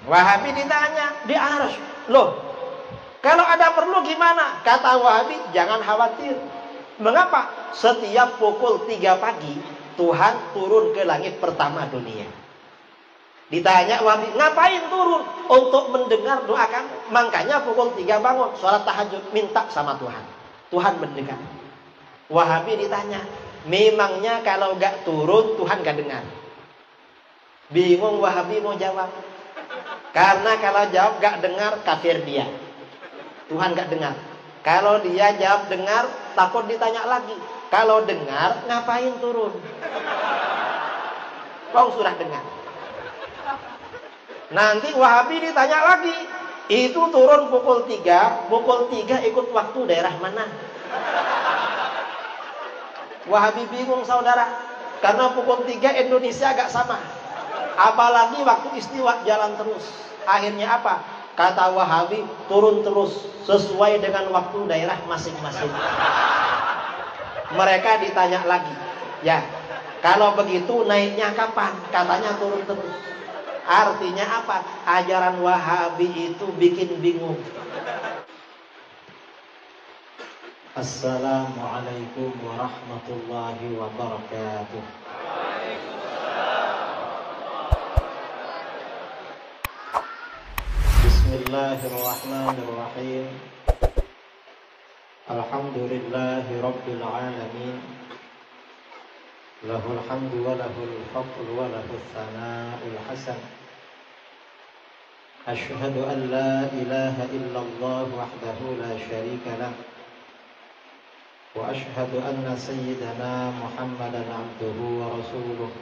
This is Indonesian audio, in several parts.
Wahabi ditanya di Arsy, loh kalau ada perlu gimana? Kata Wahabi, jangan khawatir. Mengapa? Setiap pukul 3 pagi Tuhan turun ke langit pertama dunia. Ditanya Wahabi, ngapain turun? Untuk mendengar doa kamu. Makanya pukul 3 bangun, sholat tahajud, minta sama Tuhan. Tuhan mendengar. Wahabi ditanya, memangnya kalau gak turun Tuhan gak dengar? Bingung Wahabi mau jawab. Karena kalau jawab gak dengar, kafir dia. Tuhan gak dengar. Kalau dia jawab dengar, takut ditanya lagi. Kalau dengar, ngapain turun? Kau sudah dengar. Nanti Wahabi ditanya lagi. Itu turun pukul 3. Pukul 3 ikut waktu daerah mana? Wahabi bingung saudara. Karena pukul 3 Indonesia agak sama. Apalagi waktu istiwa jalan terus. Akhirnya apa? Kata Wahabi, turun terus sesuai dengan waktu daerah masing-masing. Mereka ditanya lagi, ya kalau begitu naiknya kapan? Katanya turun terus. Artinya apa? Ajaran Wahabi itu bikin bingung. Assalamualaikum warahmatullahi wabarakatuh. Bismillahirrahmanirrahim. Alhamdulillahi rabbil alamin. Lahul hamdu wa lahul fadlu wa lahul thana'ul hasan. Asyhadu an la ilaha illallah wahdahu la syarika lah. Wa asyhadu anna sayyidana Muhammadan abduhu wa rasuluh.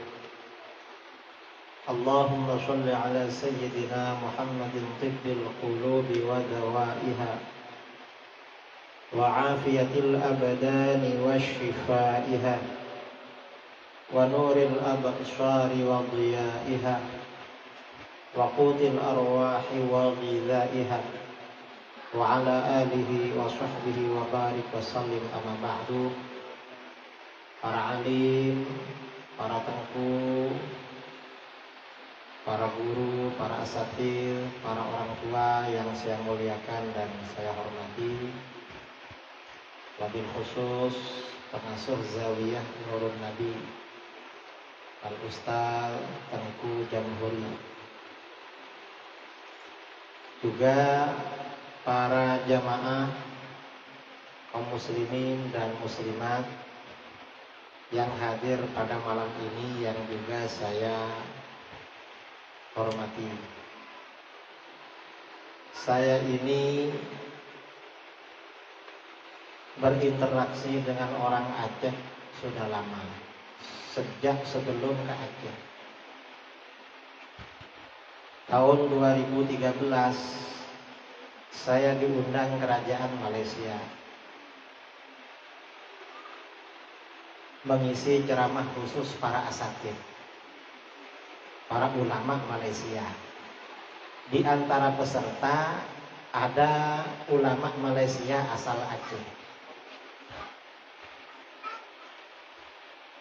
Allahumma shalli ala sayyidina Muhammadin tibbil qulubi wa dawaiha wa afiyatil abdani wa shifaiha wa nuril absari wa diyaiha wa qutil arwahi wa ghidaiha wa ala alihi wa sahbihi wa barik wa sallim. Amma ba'du. Para alim, para tengku, para guru, para asatidz, para orang tua yang saya muliakan dan saya hormati, wabil khusus pengasuh Zawiyah Nurun Nabi Al-Ustaz Tengku Jamhuri, juga para jamaah kaum muslimin dan muslimat yang hadir pada malam ini yang juga saya hormati. Saya ini berinteraksi dengan orang Aceh sudah lama, sejak sebelum ke Aceh. Tahun 2013 saya diundang kerajaan Malaysia mengisi ceramah khusus para asatidz, para ulama Malaysia. Di antara peserta ada ulama Malaysia asal Aceh.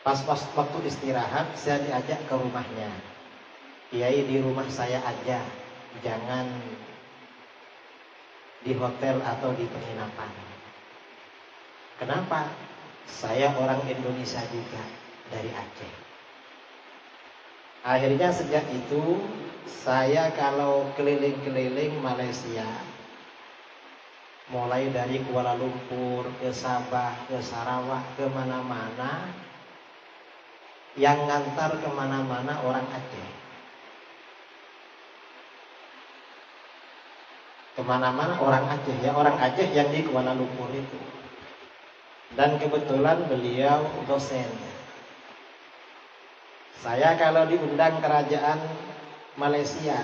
Pas waktu istirahat saya diajak ke rumahnya. Kiai, di rumah saya aja, jangan di hotel atau di penginapan. Kenapa? Saya orang Indonesia juga, dari Aceh. Akhirnya sejak itu saya kalau keliling-keliling Malaysia, mulai dari Kuala Lumpur ke Sabah, ke Sarawak, ke mana-mana, yang ngantar kemana-mana orang Aceh. Kemana-mana orang Aceh, ya orang Aceh yang di Kuala Lumpur itu. Dan kebetulan beliau dosen. Saya kalau diundang kerajaan Malaysia,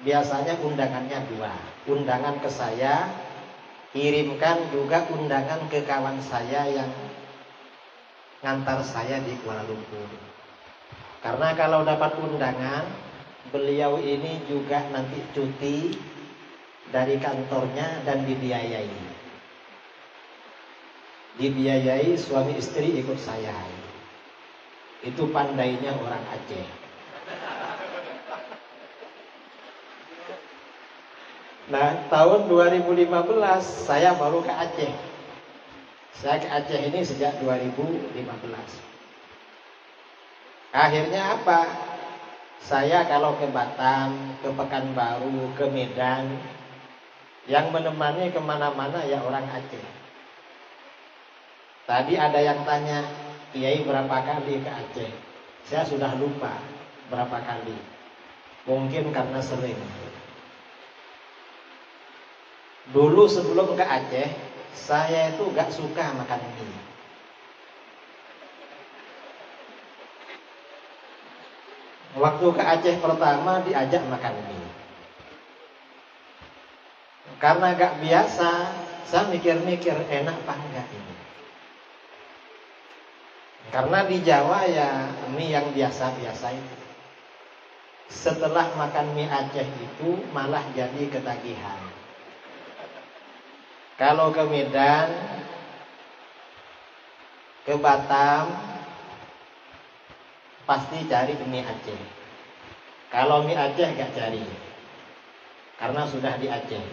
biasanya undangannya 2. Undangan ke saya, kirimkan juga undangan ke kawan saya yang ngantar saya di Kuala Lumpur. Karena kalau dapat undangan, beliau ini juga nanti cuti dari kantornya dan dibiayai. Dibiayai, suami istri ikut saya. Itu pandainya orang Aceh. Nah, tahun 2015 saya baru ke Aceh. Saya ke Aceh ini sejak 2015. Akhirnya apa? Saya kalau ke Batam, ke Pekanbaru, ke Medan, yang menemani kemana-mana ya orang Aceh. Tadi ada yang tanya, Kiai berapa kali ke Aceh? Saya sudah lupa berapa kali. Mungkin karena sering. Dulu sebelum ke Aceh, saya itu gak suka makan mie. Waktu ke Aceh pertama diajak makan mie. Karena gak biasa, saya mikir-mikir enak apa enggak ini. Karena di Jawa ya mie yang biasa-biasa itu. Setelah makan mie Aceh itu malah jadi ketagihan. Kalau ke Medan, ke Batam, pasti cari mie Aceh. Kalau mie Aceh gak cari, karena sudah di Aceh.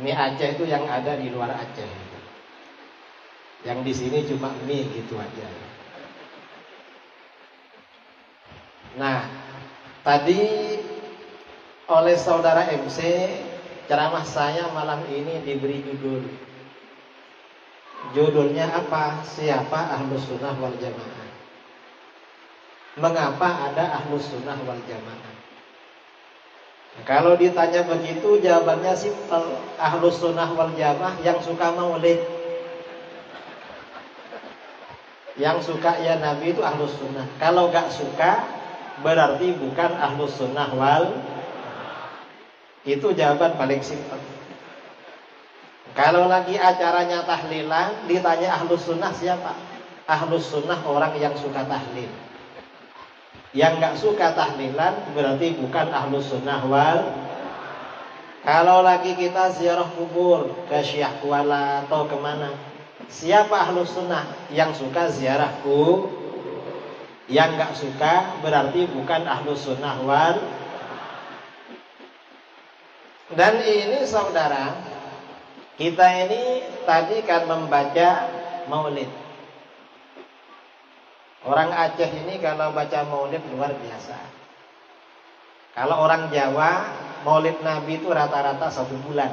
Mie Aceh itu yang ada di luar Aceh. Yang di sini cuma mie gitu aja. Nah, tadi oleh saudara MC, ceramah saya malam ini diberi judul. Judulnya apa? Siapa Ahlus Sunnah wal Jamaah? Mengapa ada Ahlus Sunnah wal Jamaah? Kalau ditanya begitu, jawabannya simpel. Ahlus Sunnah wal Jamaah yang suka maulid, yang suka ya Nabi itu Ahlus Sunnah. Kalau gak suka, berarti bukan Ahlus Sunnah wal. Itu jawaban paling simpel. Kalau lagi acaranya tahlilan, ditanya Ahlus Sunnah siapa? Ahlus Sunnah orang yang suka tahlil. Yang gak suka tahlilan berarti bukan Ahlus Sunnah wal. Kalau lagi kita ziarah kubur ke Syekh Kuala atau kemana, siapa Ahlus Sunnah? Yang suka ziarah kubur. Yang gak suka berarti bukan Ahlus Sunnah wal. Dan ini saudara, kita ini tadi kan membaca maulid. Orang Aceh ini kalau baca maulid luar biasa. Kalau orang Jawa, maulid Nabi itu rata-rata 1 bulan.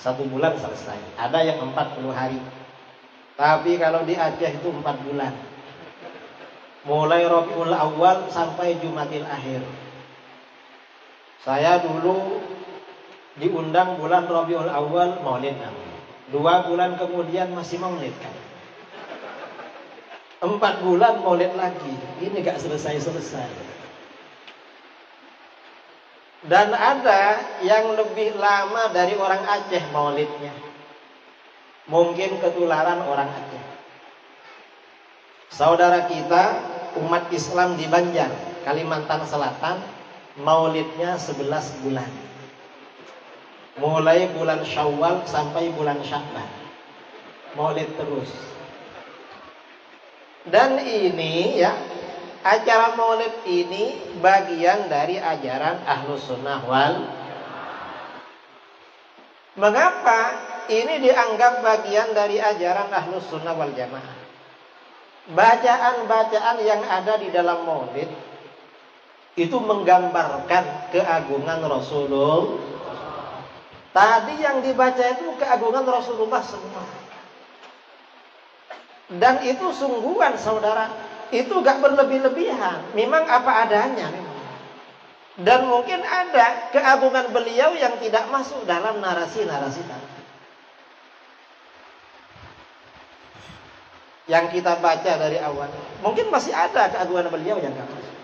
1 bulan selesai. Ada yang 40 hari. Tapi kalau di Aceh itu 4 bulan. Mulai Rabiul Awal sampai Jumatil Akhir. Saya dulu diundang bulan Rabiul Awal maulid Nabi. 2 bulan kemudian masih maulid kan. 4 bulan maulid lagi. Ini gak selesai-selesai. Dan ada yang lebih lama dari orang Aceh maulidnya. Mungkin ketularan orang Aceh. Saudara kita umat Islam di Banjar, Kalimantan Selatan, maulidnya 11 bulan. Mulai bulan Syawal sampai bulan Sya'ban. Maulid terus. Dan ini ya, acara maulid ini bagian dari ajaran Ahlus Sunnah wal. Mengapa ini dianggap bagian dari ajaran Ahlus Sunnah wal Jamaah? Bacaan-bacaan yang ada di dalam maulid itu menggambarkan keagungan Rasulullah. Tadi yang dibaca itu keagungan Rasulullah semua. Dan itu sungguhan saudara. Itu gak berlebih-lebihan. Memang apa adanya. Dan mungkin ada keagungan beliau yang tidak masuk dalam narasi-narasi tadi. Yang kita baca dari awal. Mungkin masih ada keagungan beliau yang gak masuk.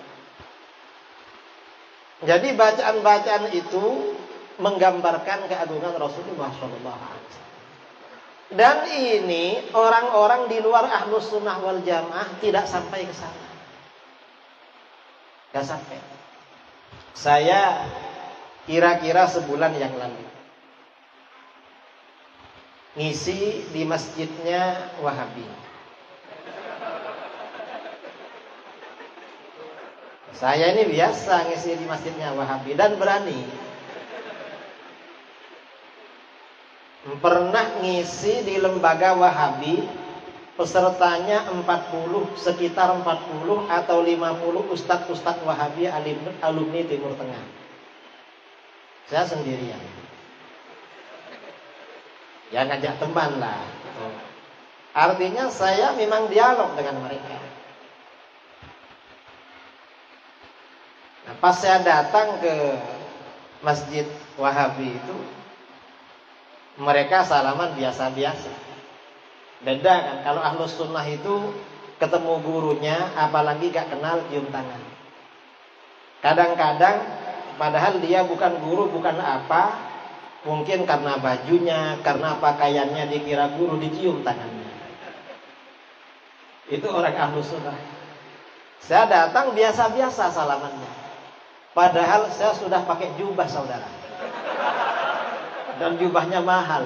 Jadi bacaan-bacaan itu menggambarkan keagungan Rasulullah SAW. Dan ini orang-orang di luar Ahlus Sunnah wal Jamaah tidak sampai ke sana. Gak sampai. Saya kira-kira sebulan yang lalu ngisi di masjidnya Wahabi. Saya ini biasa ngisi di masjidnya Wahabi dan berani. Pernah ngisi di lembaga Wahabi, pesertanya 40, sekitar 40 atau 50 ustadz-ustadz Wahabi alumni Timur Tengah. Saya sendirian. Ya ngajak teman lah. Artinya saya memang dialog dengan mereka. Nah, pas saya datang ke Masjid Wahabi itu, mereka salaman biasa-biasa. Beda kan, kalau Ahlus Sunnah itu ketemu gurunya, apalagi gak kenal, cium tangan. Kadang-kadang padahal dia bukan guru, bukan apa, mungkin karena bajunya, karena pakaiannya dikira guru, dicium tangannya. Itu orang Ahlus Sunnah. Saya datang biasa-biasa salamannya, padahal saya sudah pakai jubah, saudara. Dan jubahnya mahal.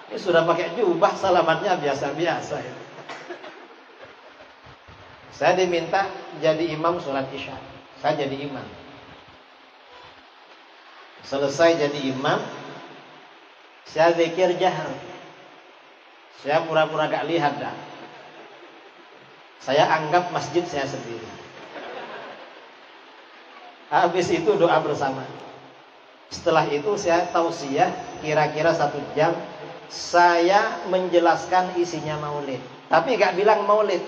Ini sudah pakai jubah, salamannya biasa-biasa. Saya diminta jadi imam sholat isya. Saya jadi imam. Selesai jadi imam, saya zikir jahar. Saya pura-pura gak lihat dah. Saya anggap masjid saya sendiri. Habis itu doa bersama. Setelah itu saya tausiah kira-kira 1 jam. Saya menjelaskan isinya maulid, tapi gak bilang maulid,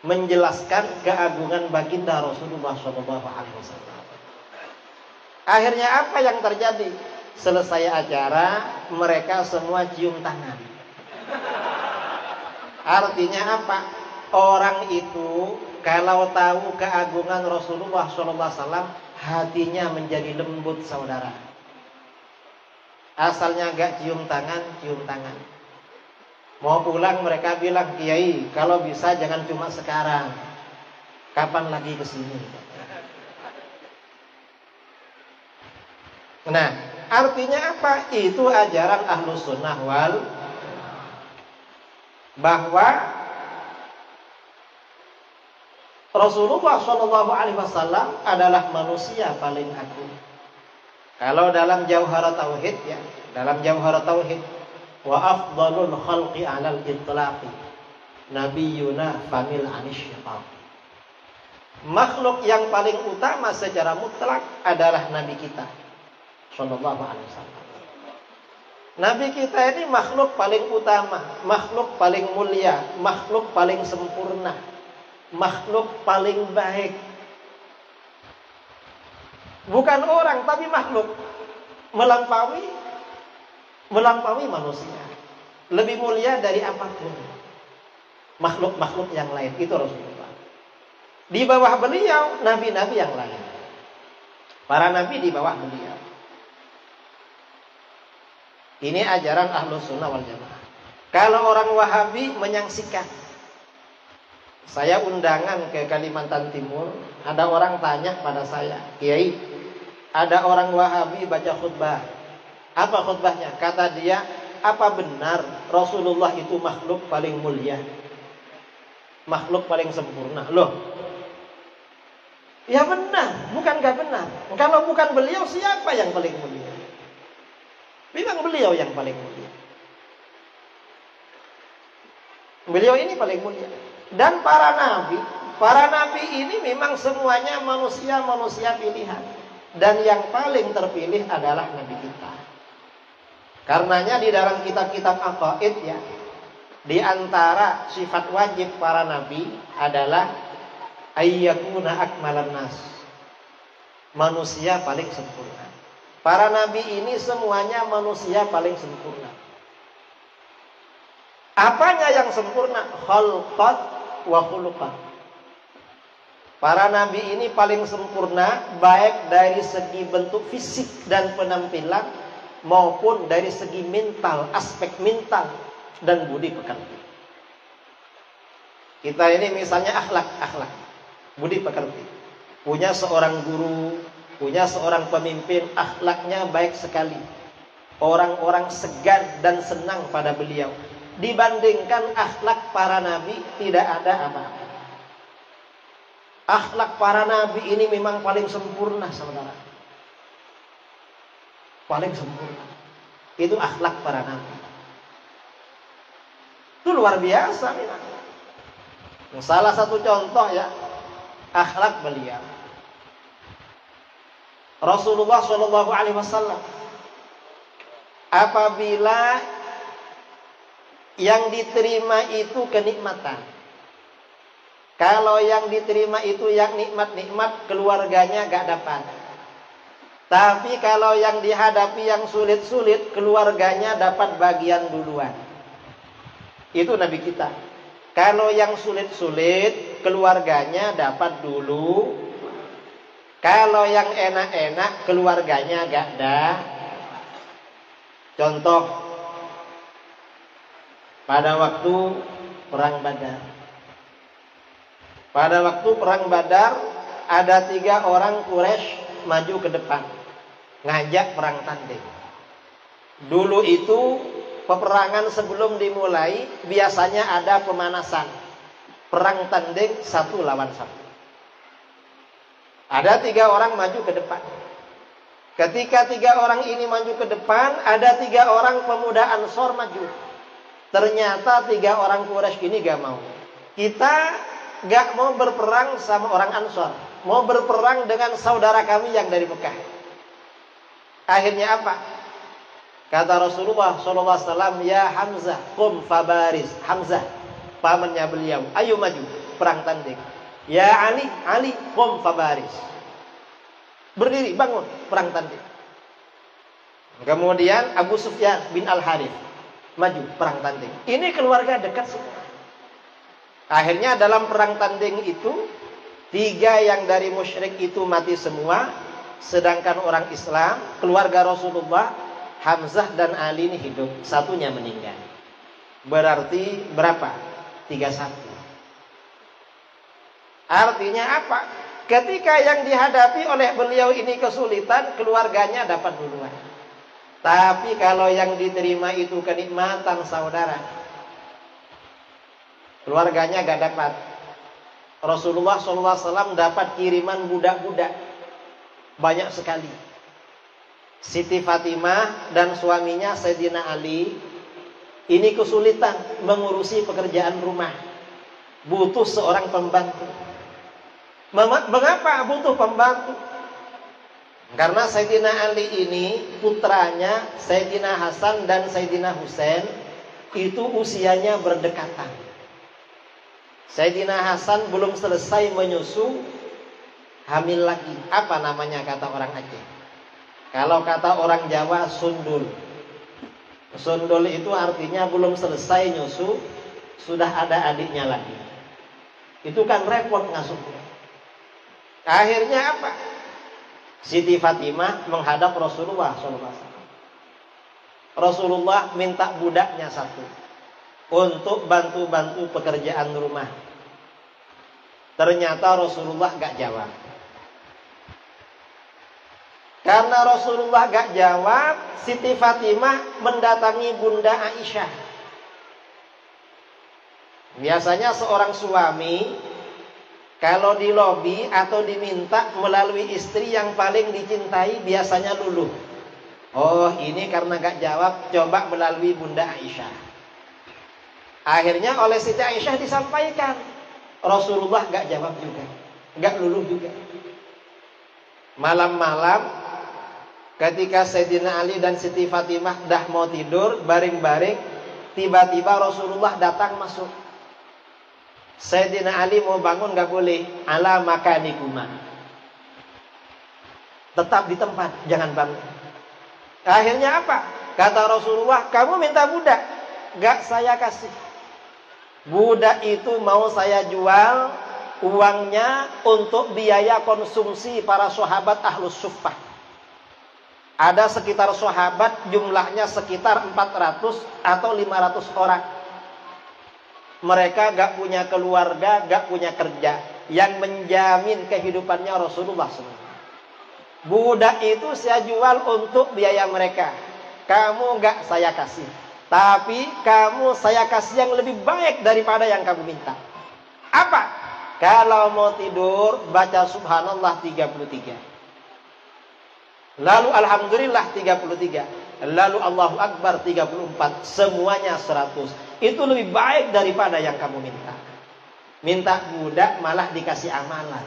menjelaskan keagungan baginda Rasulullah SAW. Akhirnya apa yang terjadi? Selesai acara, mereka semua cium tangan. Artinya apa? Orang itu kalau tahu keagungan Rasulullah SAW, hatinya menjadi lembut, saudara. Asalnya gak cium tangan, cium tangan. Mau pulang mereka bilang, Kiai, kalau bisa jangan cuma sekarang. Kapan lagi kesini? Nah, artinya apa? Itu ajaran Ahlus Sunnah wal bahwa Rasulullah SAW adalah manusia paling agung. Kalau dalam Jauharat Tauhid ya, dalam Jauharat Tauhid, wa afdalul khalqi 'alal itlaqi nabiyuna famil anisyiqaq. Makhluk yang paling utama secara mutlak adalah nabi kita sallallahu alaihi wasallam. Nabi kita ini makhluk paling utama, makhluk paling mulia, makhluk paling sempurna, makhluk paling baik. Bukan orang, tapi makhluk. Melampaui manusia. Lebih mulia dari apapun makhluk-makhluk yang lain. Itu Rasulullah. Di bawah beliau, nabi-nabi yang lain. Para nabi di bawah beliau. Ini ajaran Ahlus Sunnah wal Jamaah. Kalau orang Wahabi menyaksikan, saya undangan ke Kalimantan Timur, ada orang tanya pada saya, Kiai, ada orang Wahabi baca khutbah. Apa khutbahnya? Kata dia, apa benar Rasulullah itu makhluk paling mulia? Makhluk paling sempurna. Loh, ya benar, bukan gak benar. Kalau bukan beliau, siapa yang paling mulia? Memang beliau yang paling mulia. Beliau ini paling mulia. Dan para nabi ini memang semuanya manusia-manusia pilihan. Dan yang paling terpilih adalah nabi kita. Karenanya di dalam kitab-kitab aqaid ya, di antara sifat wajib para nabi adalah ayyakuna akmalan nas. Manusia paling sempurna. Para nabi ini semuanya manusia paling sempurna. Apanya yang sempurna? Khalqat wa khuluqat. Para nabi ini paling sempurna baik dari segi bentuk fisik dan penampilan maupun dari segi mental, aspek mental dan budi pekerti. Kita ini misalnya akhlak, budi pekerti. Punya seorang guru, punya seorang pemimpin, akhlaknya baik sekali. Orang-orang segan dan senang pada beliau. Dibandingkan akhlak para nabi tidak ada apa-apa. Akhlak para nabi ini memang paling sempurna, saudara. Paling sempurna. Itu akhlak para nabi. Itu luar biasa memang. Salah satu contoh ya, akhlak beliau. Rasulullah Shallallahu Alaihi Wasallam apabila yang diterima itu kenikmatan, kalau yang diterima itu yang nikmat-nikmat, keluarganya gak dapat. Tapi kalau yang dihadapi yang sulit-sulit, keluarganya dapat bagian duluan. Itu Nabi kita. Kalau yang sulit-sulit, keluarganya dapat dulu. Kalau yang enak-enak, keluarganya gak ada. Contoh, pada waktu Perang Badar. Pada waktu Perang Badar, ada 3 orang Quraisy maju ke depan, ngajak perang tanding. Dulu itu peperangan sebelum dimulai biasanya ada pemanasan, perang tanding 1 lawan 1. Ada 3 orang maju ke depan. Ketika 3 orang ini maju ke depan, ada 3 orang pemuda Ansor maju. Ternyata 3 orang Quraisy ini gak mau. Kita gak mau berperang sama orang Ansor, mau berperang dengan saudara kami yang dari Mekah. Akhirnya apa? Kata Rasulullah SAW, ya Hamzah, qum fabaris. Hamzah, pamannya beliau, ayo maju perang tanding. Ya Ali, Ali, qum fabaris. Berdiri, bangun perang tanding. Kemudian Abu Sufyan bin Al-Harith maju perang tanding. Ini keluarga dekat semua. Akhirnya dalam perang tanding itu 3 yang dari musyrik itu mati semua, sedangkan orang Islam, keluarga Rasulullah, Hamzah dan Ali ini hidup, 1-nya meninggal. Berarti berapa? 3-1. Artinya apa? Ketika yang dihadapi oleh beliau ini kesulitan, keluarganya dapat duluan. Tapi kalau yang diterima itu kenikmatan, saudara, keluarganya gak dapat. Rasulullah SAW dapat kiriman budak-budak banyak sekali. Siti Fatimah dan suaminya Sayyidina Ali ini kesulitan mengurusi pekerjaan rumah, butuh seorang pembantu. Mengapa butuh pembantu? Karena Sayyidina Ali ini putranya Sayyidina Hasan dan Sayyidina Husain itu usianya berdekatan. Sayyidina Hasan belum selesai menyusu, hamil lagi. Apa namanya kata orang Aceh? Kalau kata orang Jawa, sundul. Sundul itu artinya belum selesai nyusu, sudah ada adiknya lagi. Itu kan repot ngasuhnya. Akhirnya apa? Siti Fatimah menghadap Rasulullah SAW. Rasulullah minta budaknya 1 untuk bantu-bantu pekerjaan rumah. Ternyata Rasulullah gak jawab. Karena Rasulullah gak jawab, Siti Fatimah mendatangi Bunda Aisyah. Biasanya seorang suami kalau di lobi atau diminta melalui istri yang paling dicintai, biasanya luluh. Oh, ini karena gak jawab, coba melalui Bunda Aisyah. Akhirnya oleh Siti Aisyah disampaikan, Rasulullah gak jawab juga, gak luluh juga. Malam-malam ketika Sayyidina Ali dan Siti Fatimah dah mau tidur baring-baring, tiba-tiba Rasulullah datang masuk. Sayyidina Ali mau bangun gak boleh, ala makanikuma, tetap di tempat, jangan bangun. Akhirnya apa? Kata Rasulullah, kamu minta budak, gak saya kasih. Budak itu mau saya jual, uangnya untuk biaya konsumsi para sahabat Ahlus Suffah. Ada sekitar sahabat jumlahnya sekitar 400 atau 500 orang. Mereka gak punya keluarga, gak punya kerja. Yang menjamin kehidupannya Rasulullah SAW. Budak itu saya jual untuk biaya mereka. Kamu gak saya kasih, tapi kamu saya kasih yang lebih baik daripada yang kamu minta. Apa? Kalau mau tidur, baca subhanallah 33. Lalu alhamdulillah 33. Lalu Allahu Akbar 34. Semuanya 100. Itu lebih baik daripada yang kamu minta. Minta budak malah dikasih amalan.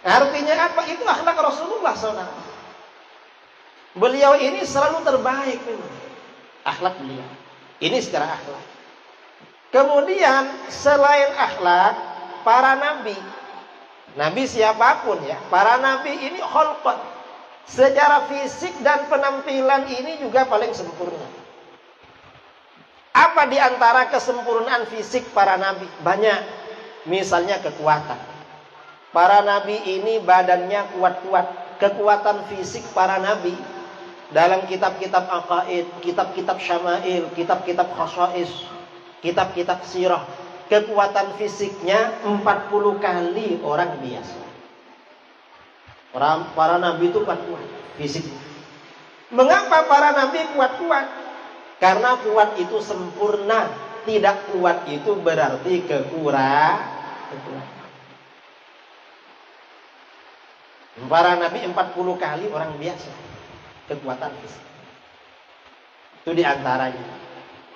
Artinya apa? Itu akhlak Rasulullah SAW. Beliau ini selalu terbaik memang. Akhlak beliau. Ini secara akhlak. Kemudian selain akhlak, para nabi. Nabi siapapun ya. Para nabi ini khulqat. Secara fisik dan penampilan ini juga paling sempurna. Apa di antara kesempurnaan fisik para nabi? Banyak. Misalnya kekuatan. Para nabi ini badannya kuat-kuat. Kekuatan fisik para nabi dalam kitab-kitab aqaid, kitab-kitab syama'il, kitab-kitab khasa'is, kitab-kitab sirah, kekuatan fisiknya 40 kali orang biasa. Para nabi itu kuat-kuat fisiknya. Mengapa para nabi kuat-kuat? Karena kuat itu sempurna. Tidak kuat itu berarti kekurangan. Para nabi 40 kali orang biasa. Kekuatan fisik. Itu diantaranya.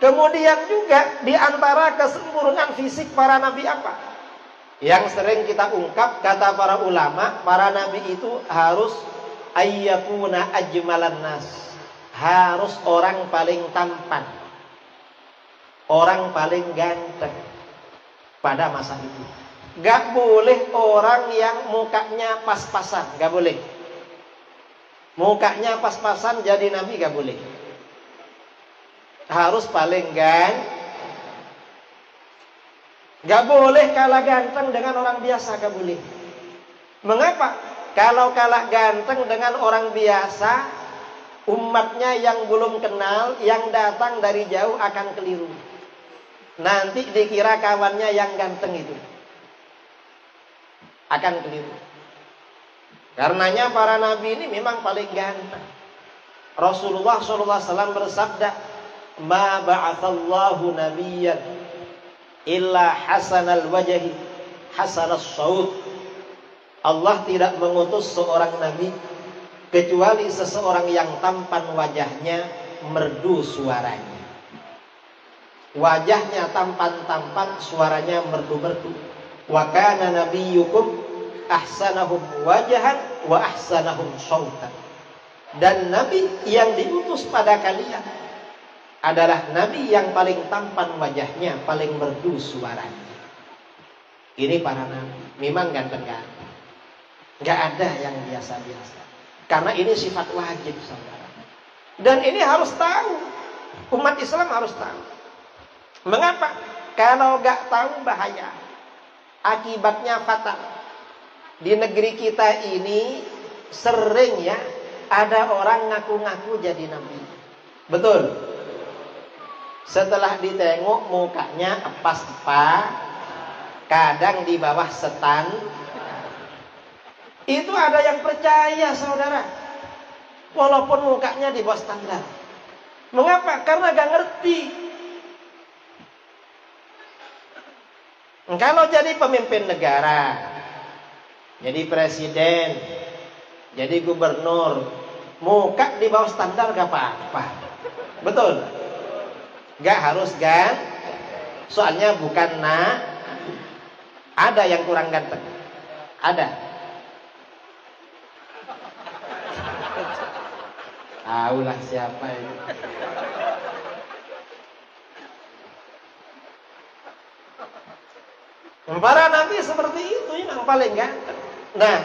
Kemudian juga diantara kesempurnaan fisik para nabi apa? Yang sering kita ungkap, kata para ulama, para nabi itu harus ayyakuna ajmalan nas. Harus orang paling tampan. Orang paling ganteng pada masa itu. Gak boleh orang yang mukanya pas-pasan. Gak boleh. Mukanya pas-pasan jadi nabi gak boleh. Harus paling gak boleh kalah ganteng dengan orang biasa, gak boleh. Mengapa? Kalau kalah ganteng dengan orang biasa, umatnya yang belum kenal, yang datang dari jauh akan keliru. Nanti dikira kawannya yang ganteng itu. Akan keliru. Karenanya para nabi ini memang paling ganteng. Rasulullah SAW bersabda, "Ma ba'atsallahu nabiyyan illa hasanal wajhi, hasanas saut." Allah tidak mengutus seorang nabi kecuali seseorang yang tampan wajahnya, merdu suaranya. Wajahnya tampan-tampan, suaranya merdu-merdu. Wa kana nabiyyukum ahsanahum wajahan wa ahsanahum sautan. Dan nabi yang diutus pada kalian adalah nabi yang paling tampan wajahnya, paling merdu suaranya. Ini para nabi, memang ganteng-ganteng. Gak ada yang biasa-biasa. Karena ini sifat wajib, saudara. Dan ini harus tahu. Umat Islam harus tahu. Mengapa? Kalau gak tahu bahaya. Akibatnya fatal. Di negeri kita ini sering ya ada orang ngaku-ngaku jadi nabi. Betul. Setelah ditengok mukanya epas-epas, kadang di bawah setan. Itu ada yang percaya, saudara. Walaupun mukanya di bawah standar. Mengapa? Karena gak ngerti. Kalau jadi pemimpin negara, jadi presiden, jadi gubernur, muka di bawah standar gak apa-apa. Betul? Gak harus kan? Soalnya bukan ada yang kurang ganteng. Ada. Tahulah siapa ini. Para nabi seperti itu yang paling ganteng. Nah,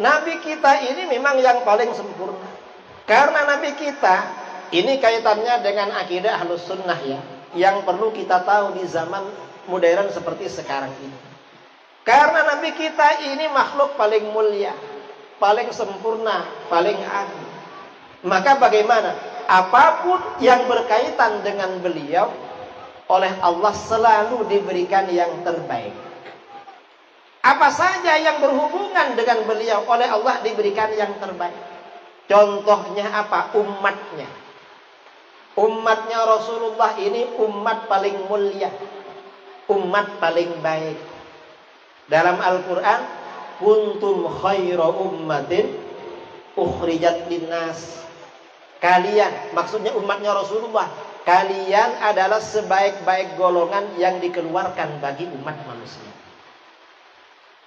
nabi kita ini memang yang paling sempurna. Karena nabi kita ini kaitannya dengan akidah Ahlus Sunnah ya, yang perlu kita tahu di zaman modern seperti sekarang ini. Karena nabi kita ini makhluk paling mulia, paling sempurna, paling agung. Maka bagaimana? Apapun yang berkaitan dengan beliau oleh Allah selalu diberikan yang terbaik. Apa saja yang berhubungan dengan beliau oleh Allah diberikan yang terbaik. Contohnya apa? Umatnya. Umatnya Rasulullah ini umat paling mulia. umat paling baik. Dalam Al-Quran, kuntum khaira ummatin ukhrijat linnas. Kalian, maksudnya umatnya Rasulullah, kalian adalah sebaik-baik golongan yang dikeluarkan bagi umat manusia.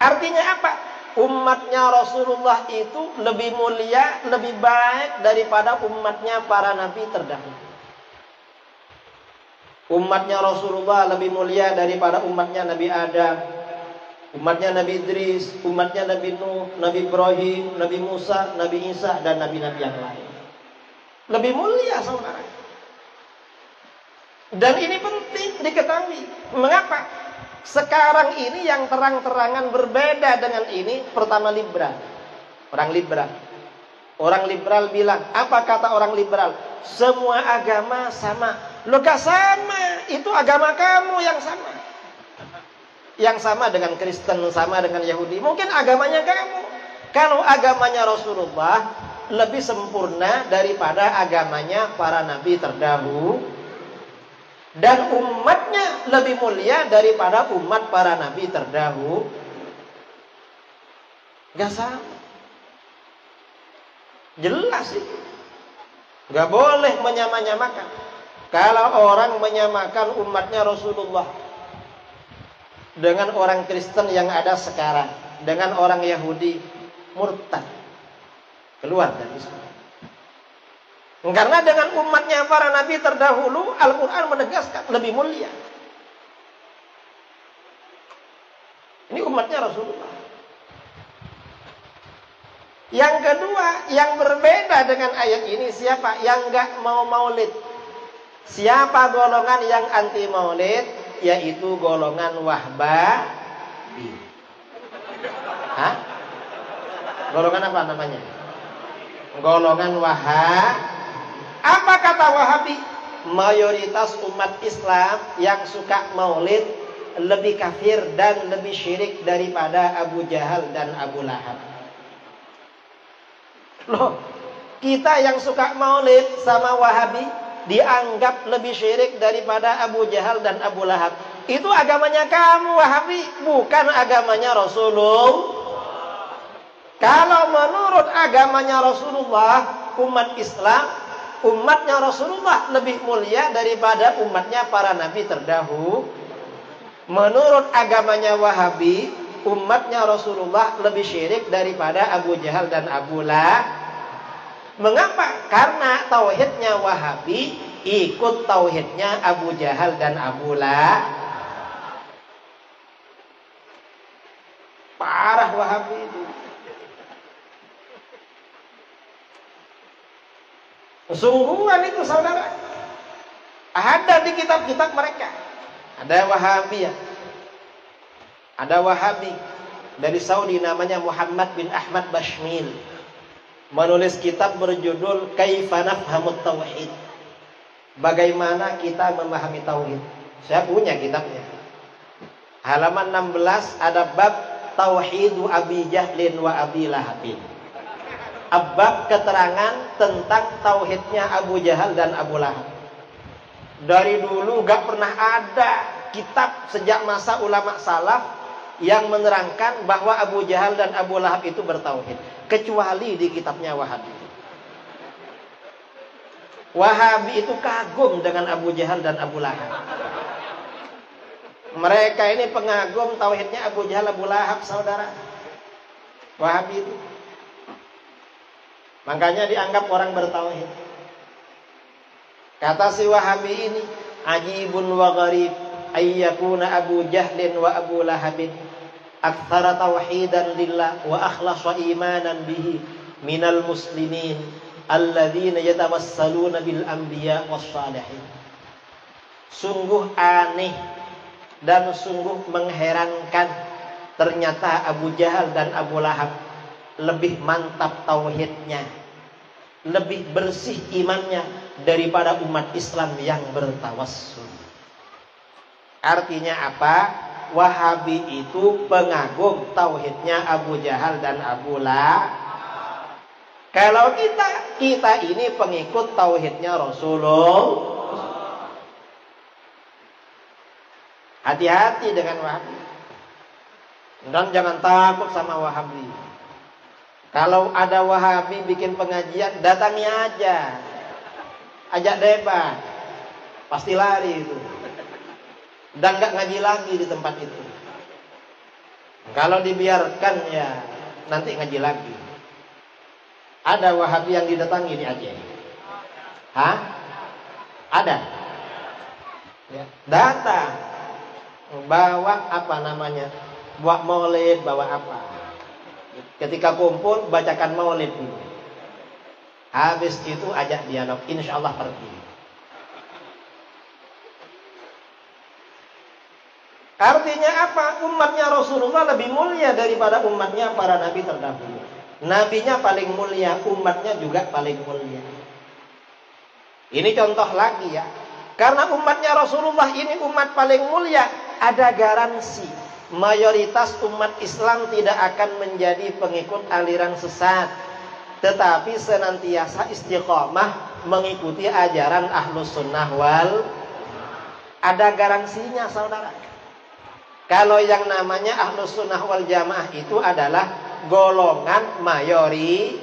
Artinya apa? Umatnya Rasulullah itu lebih mulia, lebih baik daripada umatnya para nabi terdahulu. Umatnya Rasulullah lebih mulia daripada umatnya Nabi Adam, umatnya Nabi Idris, umatnya Nabi Nuh, Nabi Ibrahim, Nabi Musa, Nabi Isa, dan nabi-nabi yang lain. Lebih mulia, saudara. Dan ini penting diketahui. Mengapa? Sekarang ini yang terang-terangan berbeda dengan ini. Pertama, liberal. Orang liberal. Orang liberal bilang, apa kata orang liberal? Semua agama sama. Loh, gak sama. Itu agama kamu yang sama. Yang sama dengan Kristen, sama dengan Yahudi. Mungkin agamanya kamu. Kalau agamanya Rasulullah lebih sempurna daripada agamanya para nabi terdahulu. Dan umatnya lebih mulia daripada umat para nabi terdahulu. Gak sama. Jelas itu. Gak boleh menyamakan. Kalau orang menyamakan umatnya Rasulullah dengan orang Kristen yang ada sekarang, dengan orang Yahudi, murtad, keluar dari Islam. Karena dengan umatnya para nabi terdahulu, Al-Quran menegaskan lebih mulia. Ini umatnya Rasulullah. Yang kedua, yang berbeda dengan ayat ini, siapa? Yang gak mau maulid. Siapa golongan yang anti maulid? Yaitu golongan Wahhabi. Hah? Golongan apa namanya? Golongan Wahhabi. Apa kata Wahabi? Mayoritas umat Islam yang suka maulid lebih kafir dan lebih syirik daripada Abu Jahal dan Abu Lahab. Loh, kita yang suka maulid sama Wahabi dianggap lebih syirik daripada Abu Jahal dan Abu Lahab. Itu agamanya kamu, Wahabi, bukan agamanya Rasulullah. Kalau menurut agamanya Rasulullah, umat Islam, umatnya Rasulullah lebih mulia daripada umatnya para nabi terdahulu. Menurut agamanya Wahabi, umatnya Rasulullah lebih syirik daripada Abu Jahal dan Abu Lahab. Mengapa? Karena tauhidnya Wahabi ikut tauhidnya Abu Jahal dan Abu Lahab. Parah Wahabi itu. Sungguhan itu, saudara. Ada di kitab-kitab mereka. Ada Wahabiyah. Ada Wahabi dari Saudi namanya Muhammad bin Ahmad Bashmil. Menulis kitab berjudul Kaifa Nafhamut Tauhid. Bagaimana kita memahami tauhid. Saya punya kitabnya. Halaman 16 ada bab Tauhidu Abi Jahlin wa Abi Lahabin. Bab keterangan tentang tauhidnya Abu Jahal dan Abu Lahab. Dari dulu gak pernah ada kitab sejak masa ulama salaf yang menerangkan bahwa Abu Jahal dan Abu Lahab itu bertauhid, kecuali di kitabnya Wahabi. Wahabi itu kagum dengan Abu Jahal dan Abu Lahab. Mereka ini pengagum tauhidnya Abu Jahal, Abu Lahab, saudara. Wahabi itu. Makanya dianggap orang bertauhid. Kata si Wahabi ini, ajibun wa gharib ayyakuna Abu Jahlin wa Abu Lahabin aktsara tauhidan lillah wa akhlasa imanan bihi minal muslimin alladzina yatawassaluna bil anbiya was salihin. Sungguh aneh dan sungguh mengherankan, ternyata Abu Jahal dan Abu Lahab lebih mantap tauhidnya, lebih bersih imannya daripada umat Islam yang bertawassul. Artinya apa? Wahabi itu pengagum tauhidnya Abu Jahal dan Abu Lahab. Kalau kita ini pengikut tauhidnya Rasulullah. Hati-hati dengan Wahabi. Dan jangan takut sama Wahabi. Kalau ada Wahabi bikin pengajian, datangi aja. Ajak debat. Pasti lari itu. Dan gak ngaji lagi di tempat itu. Kalau dibiarkan ya nanti ngaji lagi. Ada Wahabi yang didatangi di Aceh? Hah? Ada? Ya. Datang. Bawa apa namanya? Bawa maulid, bawa apa? Ketika kumpul, bacakan maulid dulu. Habis itu ajak dialog. Insya Allah pergi. Artinya apa? Umatnya Rasulullah lebih mulia daripada umatnya para nabi terdahulu. Nabinya paling mulia, umatnya juga paling mulia. Ini contoh lagi ya. Karena umatnya Rasulullah ini umat paling mulia, ada garansi. Mayoritas umat Islam tidak akan menjadi pengikut aliran sesat, tetapi senantiasa istiqomah mengikuti ajaran Ahlus Sunnah wal. Ada garansinya saudara. Kalau yang namanya Ahlus Sunnah wal Jamaah itu adalah golongan mayoritas,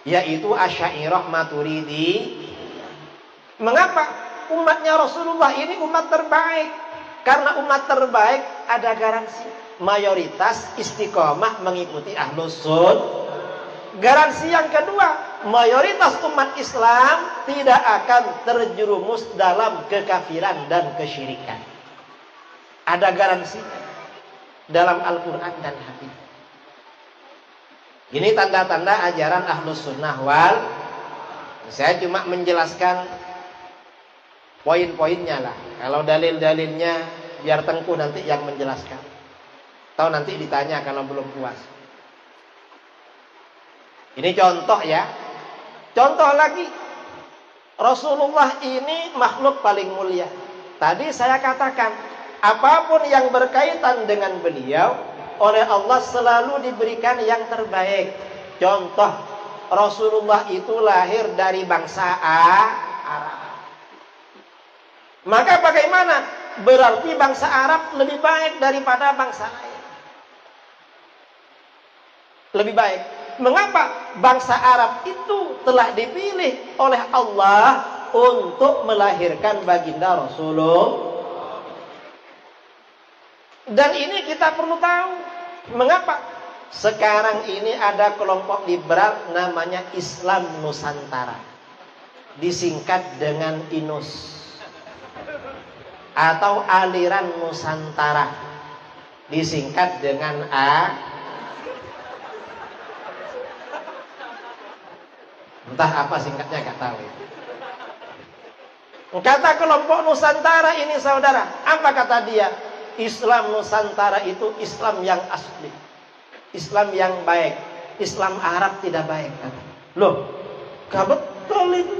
yaitu Asy'ariyah Maturidi. Mengapa? Umatnya Rasulullah ini umat terbaik. Karena umat terbaik ada garansi. Mayoritas istiqomah mengikuti Ahlus Sunnah. Garansi yang kedua, mayoritas umat Islam tidak akan terjerumus dalam kekafiran dan kesyirikan. Ada garansi dalam Al-Quran dan hadis. Ini tanda-tanda ajaran Ahlus Sunnah wal. Saya cuma menjelaskan poin-poinnya lah. Kalau dalil-dalilnya biar Tengku nanti yang menjelaskan. Atau nanti ditanya kalau belum puas. Ini contoh ya. Contoh lagi. Rasulullah ini makhluk paling mulia. Tadi saya katakan, apapun yang berkaitan dengan beliau, oleh Allah selalu diberikan yang terbaik. Contoh, Rasulullah itu lahir dari bangsa Arab. Maka bagaimana? Berarti bangsa Arab lebih baik daripada bangsa lain. Lebih baik. Mengapa? Bangsa Arab itu telah dipilih oleh Allah untuk melahirkan baginda Rasulullah. Dan ini kita perlu tahu. Mengapa? Sekarang ini ada kelompok liberal namanya Islam Nusantara. Disingkat dengan INUS. Atau aliran Nusantara. Disingkat dengan A. Entah apa singkatnya gak tahu. Kata kelompok Nusantara ini saudara, apa kata dia? Islam Nusantara itu Islam yang asli, Islam yang baik. Islam Arab tidak baik. Loh, gak betul itu.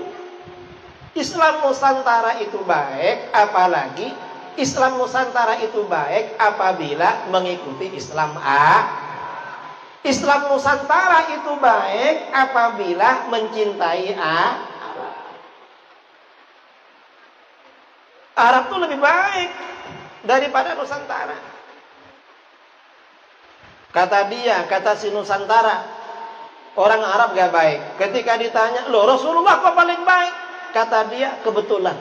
Islam Nusantara itu baik, apalagi Islam Nusantara itu baik apabila mengikuti Islam A. Islam Nusantara itu baik apabila mencintai A. Arab itu lebih baik daripada Nusantara. Kata dia, kata si Nusantara, orang Arab gak baik. Ketika ditanya, loh Rasulullah kok paling baik? Kata dia, kebetulan.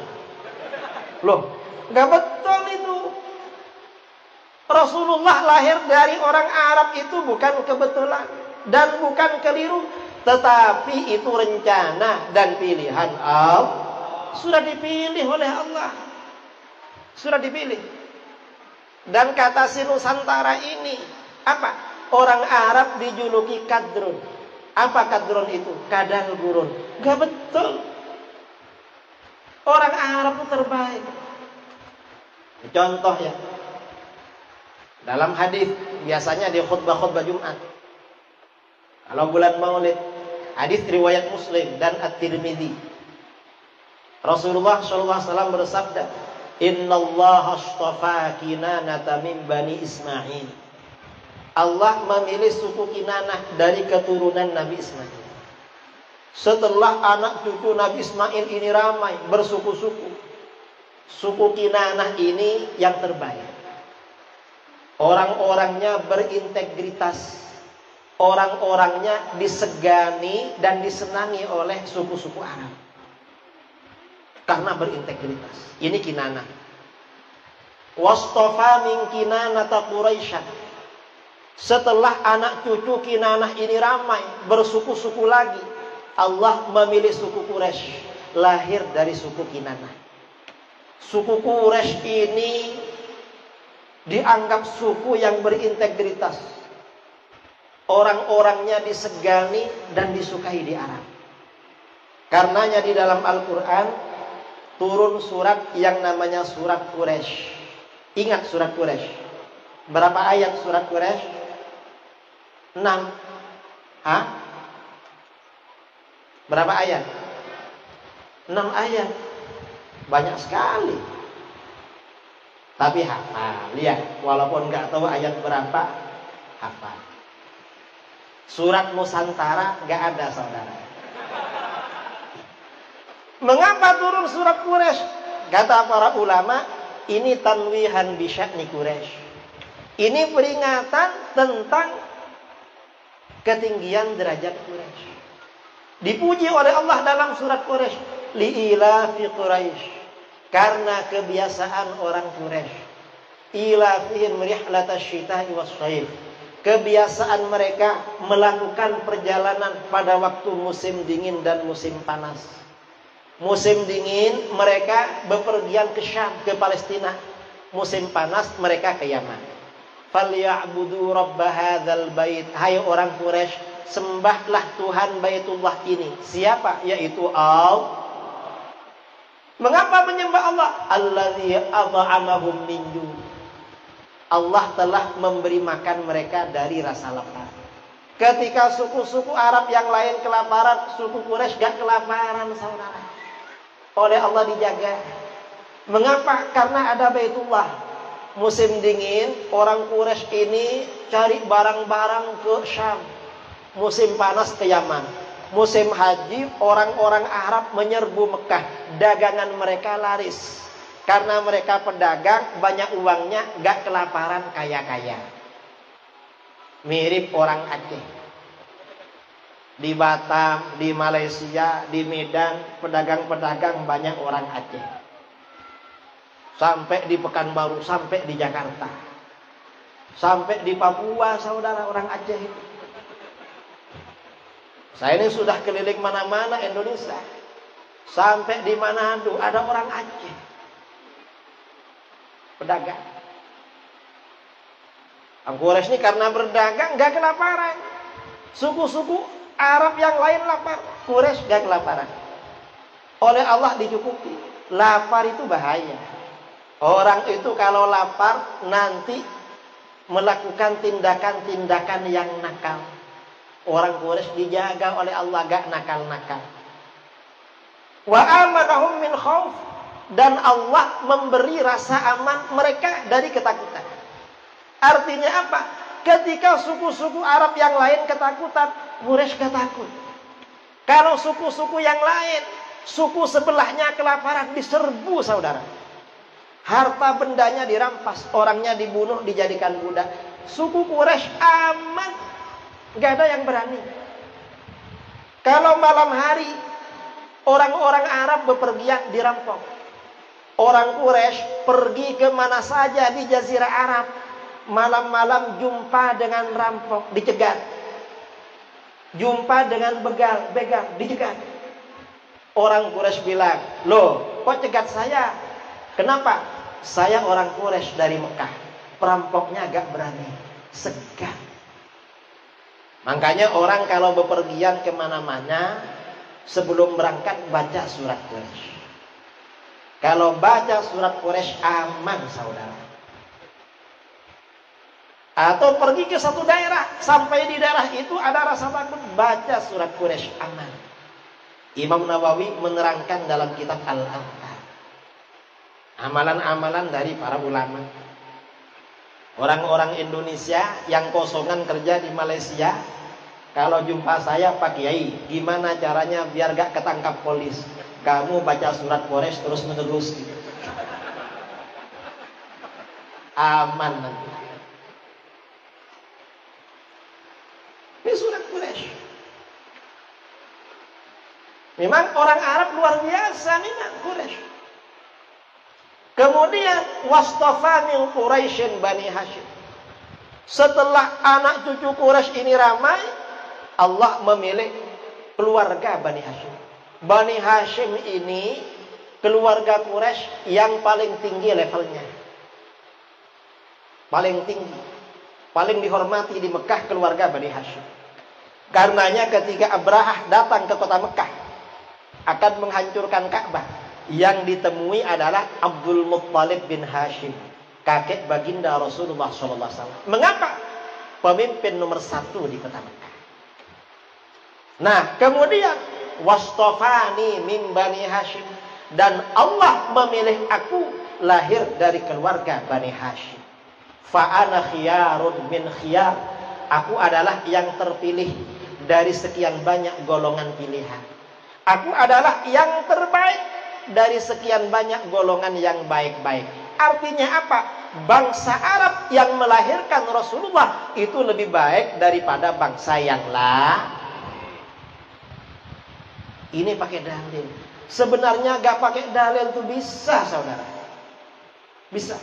Loh, gak betul itu. Rasulullah lahir dari orang Arab itu bukan kebetulan dan bukan keliru, tetapi itu rencana dan pilihan Allah. Sudah dipilih oleh Allah. Sudah dipilih. Dan kata si Nusantara ini apa? Orang Arab dijuluki kadrun. Apa kadrun itu? Kadal gurun. Gak betul. Orang Arab itu terbaik. Contoh ya. Dalam hadis biasanya di khutbah-khutbah Jumat. Kalau bulan Maulid, hadis riwayat Muslim dan At-Tirmidzi. Rasulullah SAW bersabda, "Innallaha astafa Kinanata min Bani Ismail." Allah memilih suku Kinanah dari keturunan Nabi Ismail. Setelah anak cucu Nabi Ismail ini ramai bersuku-suku, Suku Kinanah ini yang terbaik. Orang-orangnya berintegritas. Orang-orangnya disegani dan disenangi oleh suku-suku Arab. Karena berintegritas. Ini Kinanah. Wastofa min Kinanata Quraisyan. Setelah anak cucu Kinanah ini ramai, bersuku-suku lagi, Allah memilih suku Quraisy, lahir dari suku Kinanah. Suku Quraisy ini dianggap suku yang berintegritas. Orang-orangnya disegani dan disukai di Arab. Karenanya di dalam Al-Quran turun surat yang namanya surat Quraisy. Ingat surat Quraisy. Berapa ayat surat Quraisy? 6. Hah? Berapa ayat? 6 ayat. Banyak sekali. Tapi hafal. Lihat, walaupun nggak tahu ayat berapa, hafal. Surat Nusantara nggak ada, saudara. Mengapa turun surat Quraisy? Kata para ulama, ini tanwihan bisya'ni Quraisy. Ini peringatan tentang ketinggian derajat Quraisy. Dipuji oleh Allah dalam surat Quraisy, li'ilafi Quraisy, karena kebiasaan orang Quraisy. Ilafihim rihlatash syita'i was-shaif. Kebiasaan mereka melakukan perjalanan pada waktu musim dingin dan musim panas. Musim dingin mereka bepergian ke Syam, ke Palestina. Musim panas mereka ke Yaman. Falya'budu rabb hadzal bait. Hai orang Quraisy, sembahlah Tuhan Baitullah ini. Siapa? Yaitu Allah. Mengapa menyembah Allah? Allazi at'amahum min ju'. Allah telah memberi makan mereka dari rasa lapar. Ketika suku-suku Arab yang lain kelaparan, suku Quraisy gak kelaparan, saudara. Oleh Allah dijaga. Mengapa? Karena ada Baitullah. Musim dingin, orang Quraisy ini cari barang-barang ke Syam. Musim panas ke Yaman. Musim haji, orang-orang Arab menyerbu Mekah. Dagangan mereka laris. Karena mereka pedagang, banyak uangnya, gak kelaparan, kaya-kaya. Mirip orang Aceh. Di Batam, di Malaysia, di Medan, pedagang-pedagang banyak orang Aceh. Sampai di Pekanbaru, sampai di Jakarta. Sampai di Papua, saudara, orang Aceh itu. Saya ini sudah keliling mana-mana Indonesia. Sampai di Manado, ada orang Aceh. Pedagang. Quraisy ini karena berdagang gak kelaparan. Suku-suku Arab yang lain lapar, Quraisy gak kelaparan. Oleh Allah dicukupi. Lapar itu bahaya. Orang itu kalau lapar nanti melakukan tindakan-tindakan yang nakal. Orang Quraisy dijaga oleh Allah gak nakal-nakal. Wa amanahum min khauf. Dan Allah memberi rasa aman mereka dari ketakutan. Artinya apa? Ketika suku-suku Arab yang lain ketakutan, Quraisy gak takut. Kalau suku-suku yang lain, suku sebelahnya kelaparan, diserbu, saudara. Harta bendanya dirampas, orangnya dibunuh, dijadikan budak. Suku Quraisy aman, gak ada yang berani. Kalau malam hari, orang-orang Arab bepergian dirampok. Orang Quraisy pergi ke mana saja di Jazirah Arab, malam-malam jumpa dengan rampok, dicegat. Jumpa dengan begal, dicegat. Orang Quraisy bilang, loh, kok cegat saya? Kenapa? Saya orang Quraisy dari Mekah. Perampoknya agak berani, segan. Makanya orang kalau bepergian kemana-mana, sebelum berangkat baca surat Quraisy. Kalau baca surat Quraisy aman, saudara. Atau pergi ke satu daerah, sampai di daerah itu ada rasa takut, baca surat Quraisy aman. Imam Nawawi menerangkan dalam kitab Al-Adhkar. Amalan-amalan dari para ulama. Orang-orang Indonesia yang kosongan kerja di Malaysia, kalau jumpa saya, Pak Kiai, gimana caranya biar gak ketangkap polis? Kamu baca surat Quraisy terus menerus gitu. aman nanti. Ini surat Quraisy. Memang orang Arab luar biasa memang Quraisy. Kemudian wastafa min Quraisyin Bani Hashim. Setelah anak cucu Quraisy ini ramai, Allah memilih keluarga Bani Hashim. Bani Hashim ini keluarga Quraisy yang paling tinggi levelnya. Paling tinggi. Paling dihormati di Mekah keluarga Bani Hashim. Karenanya ketika Abrahah datang ke kota Mekah akan menghancurkan Ka'bah, yang ditemui adalah Abdul Muttalib bin Hashim, kakek baginda Rasulullah SAW. Mengapa? Pemimpin nomor 1 di kota Mekah. Nah, kemudian wastafani min Bani Hashim, dan Allah memilih aku lahir dari keluarga Bani Hashim. Fa ana khiyarun min khiyar. Aku adalah yang terpilih dari sekian banyak golongan pilihan. Aku adalah yang terbaik dari sekian banyak golongan yang baik-baik. Artinya apa? Bangsa Arab yang melahirkan Rasulullah itu lebih baik daripada bangsa yang lain. Ini pakai dalil. Sebenarnya gak pakai dalil itu bisa, saudara. Bisa.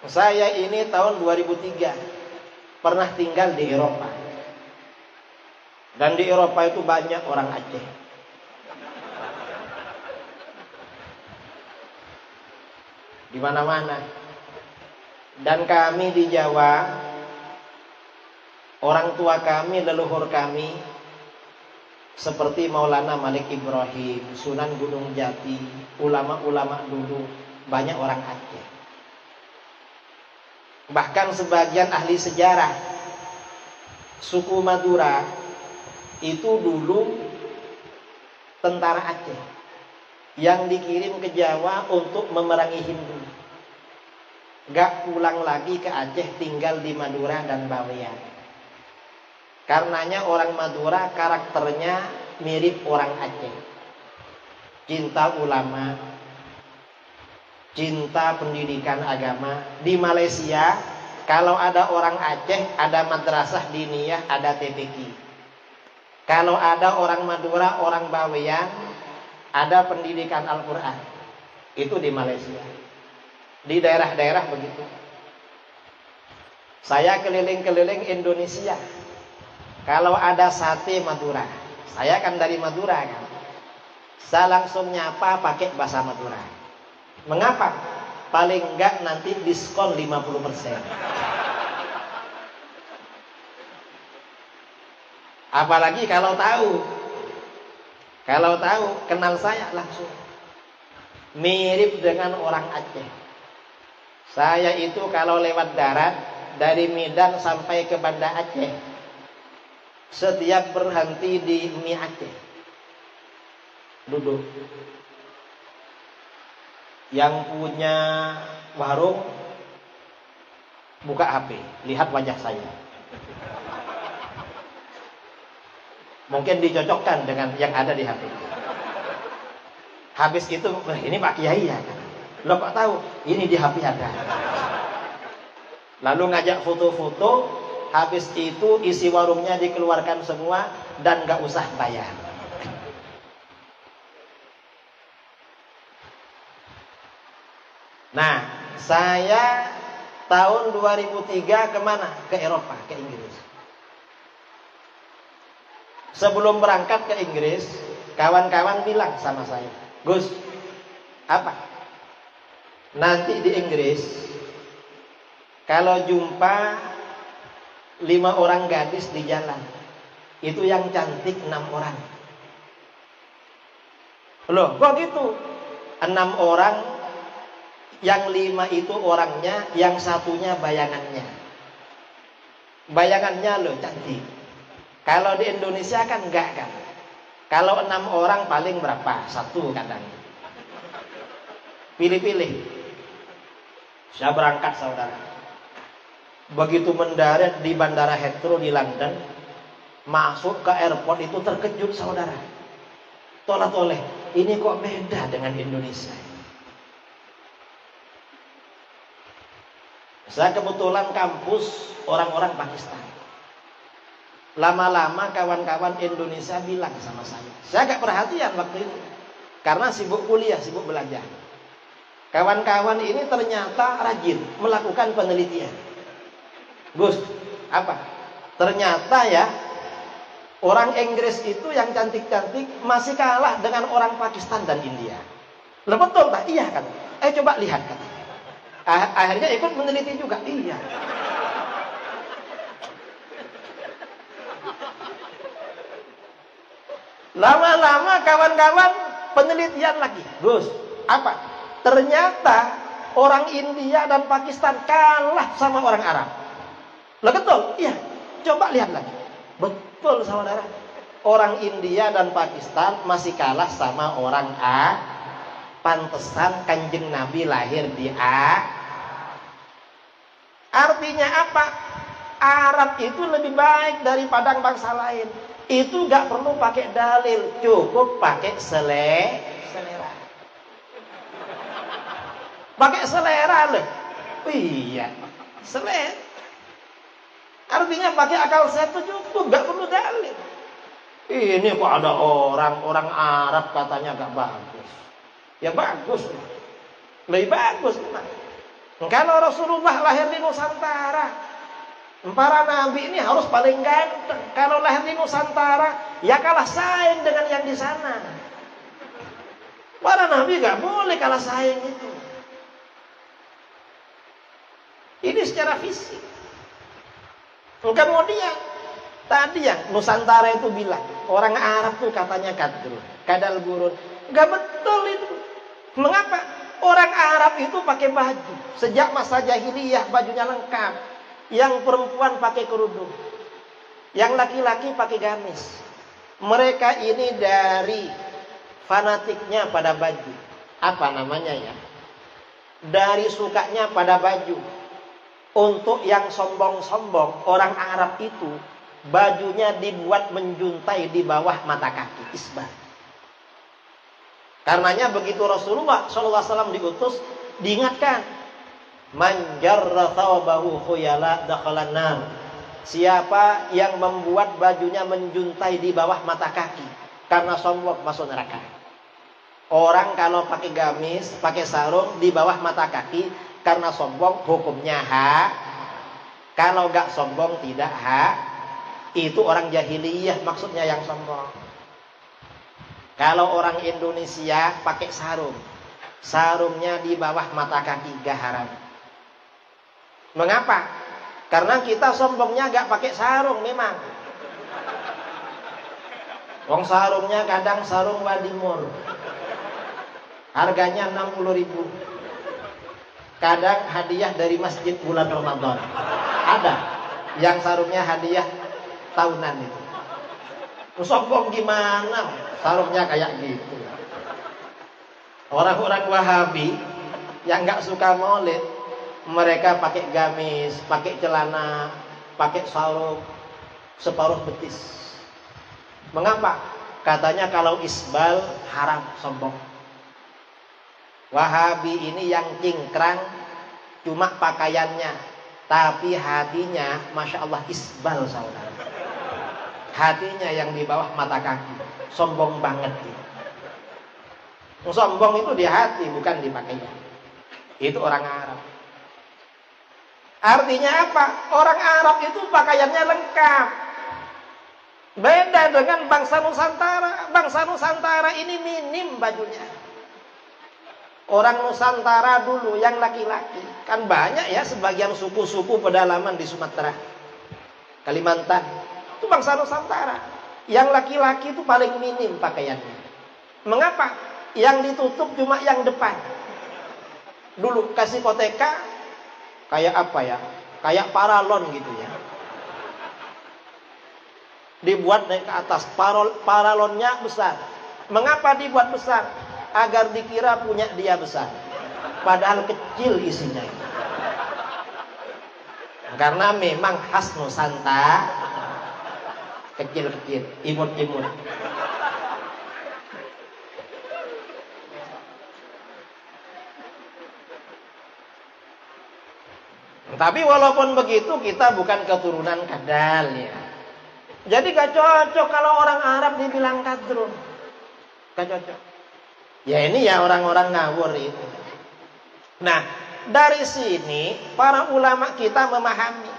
Saya ini tahun 2003 pernah tinggal di Eropa. Dan di Eropa itu banyak orang Aceh. Di mana-mana. Dan kami di Jawa, orang tua kami, leluhur kami, seperti Maulana Malik Ibrahim, Sunan Gunung Jati, ulama-ulama dulu, banyak orang Aceh. Bahkan sebagian ahli sejarah, suku Madura itu dulu tentara Aceh yang dikirim ke Jawa untuk memerangi Hindu. Gak pulang lagi ke Aceh, tinggal di Madura dan Bawean. Karenanya orang Madura karakternya mirip orang Aceh. Cinta ulama, cinta pendidikan agama. Di Malaysia, kalau ada orang Aceh, ada madrasah diniyah, ada TPQ. Kalau ada orang Madura, orang Bawean, ada pendidikan Al-Quran. Itu di Malaysia. Di daerah-daerah begitu. Saya keliling-keliling Indonesia. Kalau ada sate Madura, saya kan dari Madura kan, saya langsung nyapa pakai bahasa Madura. Mengapa? Paling enggak nanti diskon 50%. Apalagi kalau tahu kenal saya langsung. Mirip dengan orang Aceh. Saya itu kalau lewat darat dari Medan sampai ke Banda Aceh, setiap berhenti di mie Aceh, duduk. Yang punya warung buka HP, lihat wajah saya. Mungkin dicocokkan dengan yang ada di HP. Habis itu, ini Pak Kiai ya. Lo kok tahu? Ini di HP ada. Lalu ngajak foto-foto. Habis itu isi warungnya dikeluarkan semua dan gak usah bayar. Nah, saya tahun 2003 kemana? Ke Eropa, ke Inggris. Sebelum berangkat ke Inggris, kawan-kawan bilang sama saya, Gus, apa? Nanti di Inggris, kalau jumpa 5 orang gadis di jalan, itu yang cantik 6 orang. Loh, kok gitu? 6 orang, yang 5 itu orangnya, yang satunya bayangannya. Bayangannya loh cantik. Kalau di Indonesia kan enggak kan. Kalau 6 orang paling berapa? 1 kadang. Pilih-pilih. Saya berangkat, saudara. Begitu mendarat di Bandara Heathrow di London, masuk ke airport itu terkejut, saudara. Toleh-toleh, ini kok beda dengan Indonesia. Saya kebetulan kampus orang-orang Pakistan. Lama-lama kawan-kawan Indonesia bilang sama saya agak perhatian waktu itu. Karena sibuk kuliah, sibuk belajar. Kawan-kawan ini ternyata rajin melakukan penelitian. Gus, apa? Ternyata ya, orang Inggris itu yang cantik-cantik masih kalah dengan orang Pakistan dan India. Lah betul tak? Iya kan? Coba lihat katanya. Akhirnya ikut meneliti juga. Iya. Lama-lama kawan-kawan penelitian lagi. Gus, apa? Ternyata orang India dan Pakistan kalah sama orang Arab. Lah betul? Iya. Coba lihat lagi. Betul saudara. Orang India dan Pakistan masih kalah sama orang A. Pantesan Kanjeng Nabi lahir di A. Artinya apa? Arab itu lebih baik daripada bangsa lain. Itu gak perlu pakai dalil, cukup pakai selera. Pakai selera loh. Iya, selera. Artinya pakai akal sehat itu cukup, gak perlu dalil. Ini kok ada orang Arab katanya gak bagus. Ya bagus, lebih bagus. Kalau Rasulullah lahir di Nusantara, para nabi ini harus paling ganteng. Kalau lahir di Nusantara, ya kalah saing dengan yang di sana. Para nabi gak boleh kalah saing itu. Ini secara fisik. Kemudian tadi yang Nusantara itu bilang orang Arab tuh katanya kadal gurun. Gak betul itu. Mengapa? Orang Arab itu pakai baju. Sejak masa jahiliyah bajunya lengkap. Yang perempuan pakai kerudung, yang laki-laki pakai gamis. Mereka ini dari fanatiknya pada baju. Apa namanya ya? Dari sukanya pada baju. Untuk yang sombong-sombong, orang Arab itu bajunya dibuat menjuntai di bawah mata kaki, isbal. Karenanya begitu Rasulullah SAW diutus, diingatkan, man jarra thawbahu khuyala dakhalan nar. Siapa yang membuat bajunya menjuntai di bawah mata kaki karena sombong, masuk neraka. Orang kalau pakai gamis, pakai sarung di bawah mata kaki karena sombong, hukumnya hak. Kalau gak sombong tidak hak. Itu orang jahiliyah maksudnya yang sombong. Kalau orang Indonesia pakai sarung, sarungnya di bawah mata kaki gak haram. Mengapa? Karena kita sombongnya gak pakai sarung memang. Wong sarungnya kadang sarung Wadimor, harganya 60.000. Kadang hadiah dari masjid bulan Ramadan. Ada yang sarungnya hadiah tahunan itu. Sombong gimana? Sarungnya kayak gitu. Orang-orang Wahabi yang gak suka maulid, mereka pakai gamis, pakai celana, pakai sarung separuh betis. Mengapa? Katanya kalau isbal haram, sombong. Wahabi ini yang cingkrang cuma pakaiannya, tapi hatinya Masya Allah isbal saudara. Hatinya yang di bawah mata kaki. Sombong banget dia. Sombong itu di hati, bukan di pakaian. Itu orang Arab. Artinya apa? Orang Arab itu pakaiannya lengkap. Beda dengan bangsa Nusantara. Bangsa Nusantara ini minim bajunya. Orang Nusantara dulu yang laki-laki, kan banyak ya sebagian suku-suku pedalaman di Sumatera, Kalimantan. Itu bangsa Nusantara. Yang laki-laki itu paling minim pakaiannya. Mengapa? Yang ditutup cuma yang depan. Dulu kasih koteka kayak apa ya? Kayak paralon gitu ya. Dibuat naik ke atas. Paralonnya besar. Mengapa dibuat besar? Agar dikira punya dia besar. Padahal kecil isinya. Karena memang khas Nusantara. Kecil-kecil, imut-imut. Tapi walaupun begitu kita bukan keturunan kadal ya. Jadi gak cocok kalau orang Arab dibilang kadrun. Gak cocok. Ya ini ya orang-orang ngawur itu. Nah, dari sini para ulama kita memahami.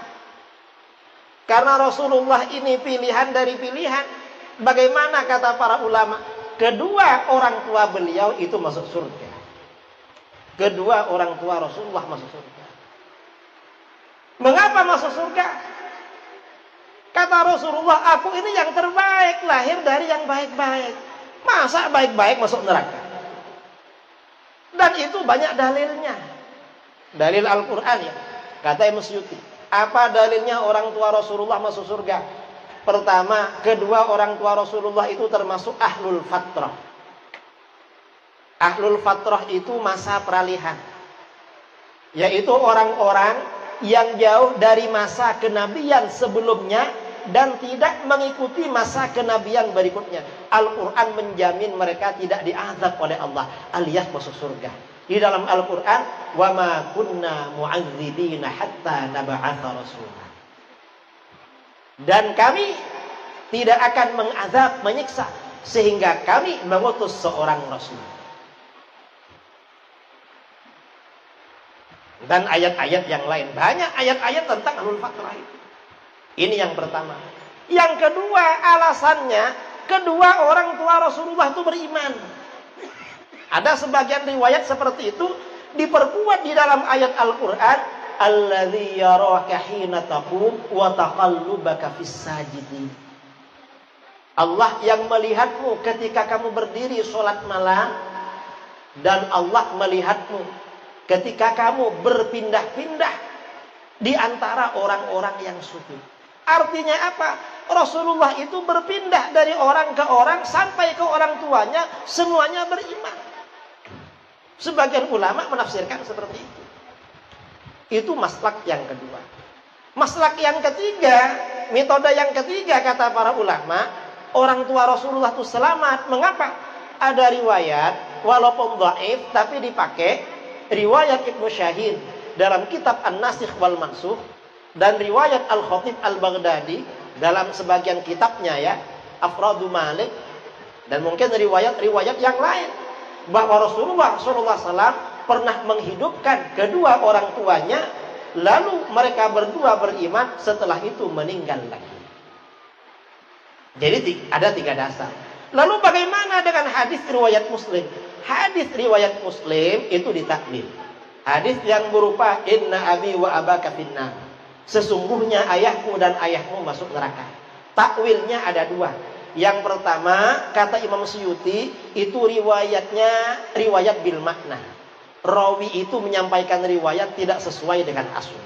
Karena Rasulullah ini pilihan dari pilihan. Bagaimana kata para ulama? Kedua orang tua beliau itu masuk surga. Kedua orang tua Rasulullah masuk surga. Mengapa masuk surga? Kata Rasulullah, aku ini yang terbaik, lahir dari yang baik-baik. Masa baik-baik masuk neraka? Dan itu banyak dalilnya. Dalil Al-Quran ya. Kata Imam Suyuti, apa dalilnya orang tua Rasulullah masuk surga? Pertama, kedua orang tua Rasulullah itu termasuk ahlul fatrah. Ahlul fatrah itu masa peralihan. Yaitu orang-orang yang jauh dari masa kenabian sebelumnya dan tidak mengikuti masa kenabian berikutnya. Al-Quran menjamin mereka tidak diazab oleh Allah, alias masuk surga. Di dalam Al-Quran, wa ma kunna mu'adzibina hatta nab'atha rasulah. Dan kami tidak akan mengazab, menyiksa sehingga kami mengutus seorang rasul. Dan ayat-ayat yang lain, banyak ayat-ayat tentang ahlul fatrah itu. Ini yang pertama. Yang kedua, alasannya kedua orang tua Rasulullah itu beriman. Ada sebagian riwayat seperti itu diperkuat di dalam ayat Al-Quran, alladzi yaraka hina taqum wa taqallubaka fis sajidin. Allah yang melihatmu ketika kamu berdiri sholat malam, dan Allah melihatmu ketika kamu berpindah-pindah di antara orang-orang yang sujud. Artinya apa? Rasulullah itu berpindah dari orang ke orang sampai ke orang tuanya, semuanya beriman. Sebagian ulama menafsirkan seperti itu. Itu maslak yang kedua. Maslak yang ketiga, metode yang ketiga kata para ulama, orang tua Rasulullah itu selamat. Mengapa? Ada riwayat, walaupun dhaif, tapi dipakai. Riwayat Ibnu Syahid dalam kitab An-Nasikh wal Mansukh, dan riwayat Al-Khatib Al-Baghdadi dalam sebagian kitabnya ya, Afradu Malik, dan mungkin riwayat-riwayat yang lain, bahwa Rasulullah SAW pernah menghidupkan kedua orang tuanya, lalu mereka berdua beriman, setelah itu meninggal lagi. Jadi ada 3 dasar. Lalu bagaimana dengan hadis riwayat Muslim? Hadis riwayat Muslim itu ditakwil. Hadis yang berupa inna abi wa abaka finnar. Sesungguhnya ayahku dan ayahmu masuk neraka. Takwilnya ada 2. Yang pertama, kata Imam Suyuti, itu riwayatnya riwayat bil makna. Rawi itu menyampaikan riwayat tidak sesuai dengan asal.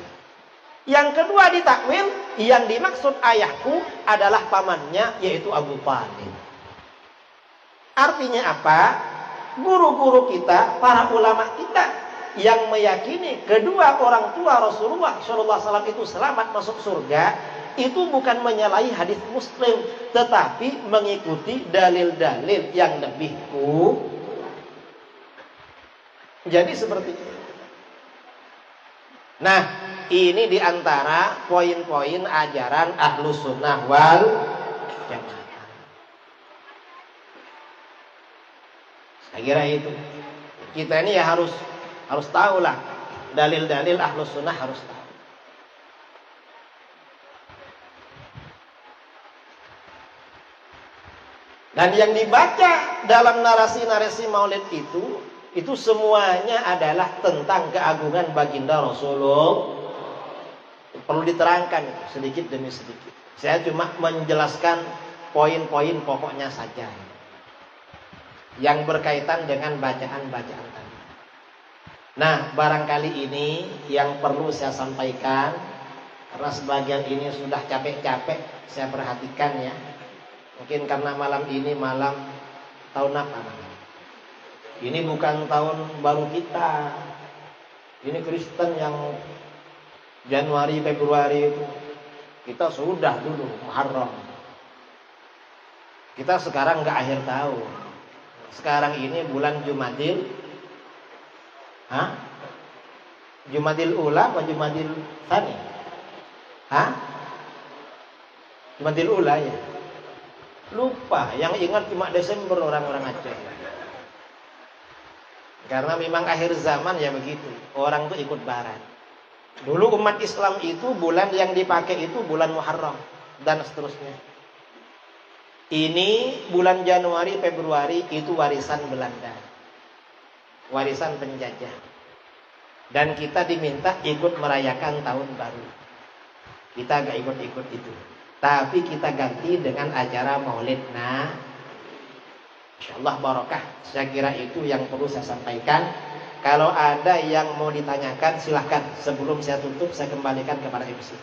Yang kedua ditakwil, yang dimaksud ayahku adalah pamannya, yaitu Abu Thalib. Artinya apa? Guru-guru kita, para ulama kita yang meyakini kedua orang tua Rasulullah SAW itu selamat masuk surga, itu bukan menyalahi hadis Muslim, tetapi mengikuti dalil-dalil yang lebih kuat. Jadi seperti itu. Nah, ini diantara poin-poin ajaran Ahlus Sunnah wal Jamaah. Saya kira itu. Kita ini ya harus tahu lah dalil-dalil Ahlus Sunnah, harus tahu. Dan yang dibaca dalam narasi-narasi Maulid itu semuanya adalah tentang keagungan baginda Rasulullah. Perlu diterangkan sedikit demi sedikit. Saya cuma menjelaskan poin-poin pokoknya saja yang berkaitan dengan bacaan-bacaan tadi. Nah, barangkali ini yang perlu saya sampaikan, karena sebagian ini sudah capek-capek saya perhatikan ya. Mungkin karena malam ini malam tahun apa namanya? Ini bukan tahun baru kita. Ini Kristen yang Januari, Februari itu. Kita sudah dulu Muharram. Kita sekarang nggak akhir tahun. Sekarang ini bulan Jumadil Jumadil Ula atau Jumadil Tsani? Hah? Jumadil Ula ya. Lupa, yang ingat cuma Desember orang-orang Aceh. Karena memang akhir zaman ya begitu. Orang tuh ikut barat. Dulu umat Islam itu bulan yang dipakai itu bulan Muharram dan seterusnya. Ini bulan Januari, Februari itu warisan Belanda. Warisan penjajah. Dan kita diminta ikut merayakan tahun baru. Kita gak ikut-ikut itu. Tapi kita ganti dengan acara Maulid. Nah, insyaallah barokah. Saya kira itu yang perlu saya sampaikan. Kalau ada yang mau ditanyakan silahkan. Sebelum saya tutup saya kembalikan kepada MC.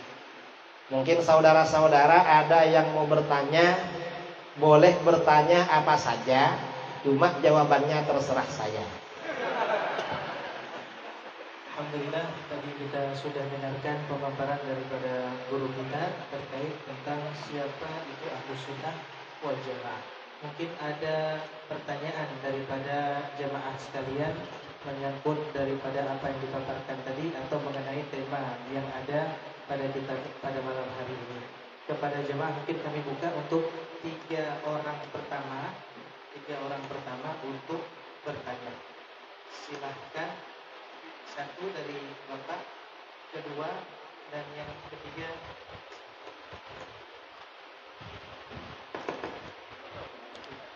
Mungkin saudara-saudara ada yang mau bertanya, boleh bertanya apa saja. Cuma jawabannya terserah saya. Alhamdulillah, tadi kita sudah mendengarkan pemaparan daripada guru kita terkait tentang siapa itu Ahlus Sunnah wal Jamaah. Mungkin ada pertanyaan daripada jamaah sekalian menyangkut daripada apa yang dipaparkan tadi atau mengenai tema yang ada pada kita pada malam hari ini. Kepada jamaah mungkin kami buka untuk tiga orang pertama untuk bertanya. Silahkan. Satu dari Bapak, kedua, dan yang ketiga.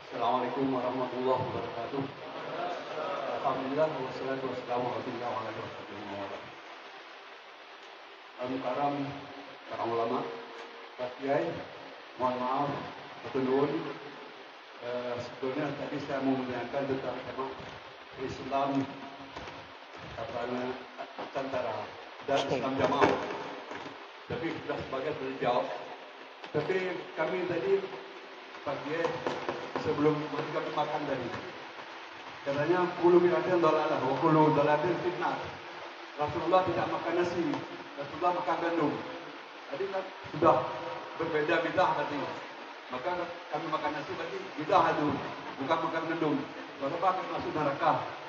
Assalamualaikum warahmatullahi wabarakatuh. Alhamdulillah wassalatu wassalamu ala rasulillah. Al-Mukarram, para ulama, Pak Kiai, mohon maaf, betul. Sebetulnya tadi saya mau menanyakan tentang tema Islam Nusantara dan Islam Jamaah. Tapi sudah sebagian terjawab. Tapi kami tadi pagi sebelum kami makan tadi, katanya kulu biratin dalalah, wa kulu dalatin fitnah. Rasulullah tidak makan nasi, Rasulullah makan gandum. Jadi kan sudah berbeda bidah tadi. Maka kami makan nasi tadi bidah itu, bukan makan gandum. Sebab akan masuk neraka.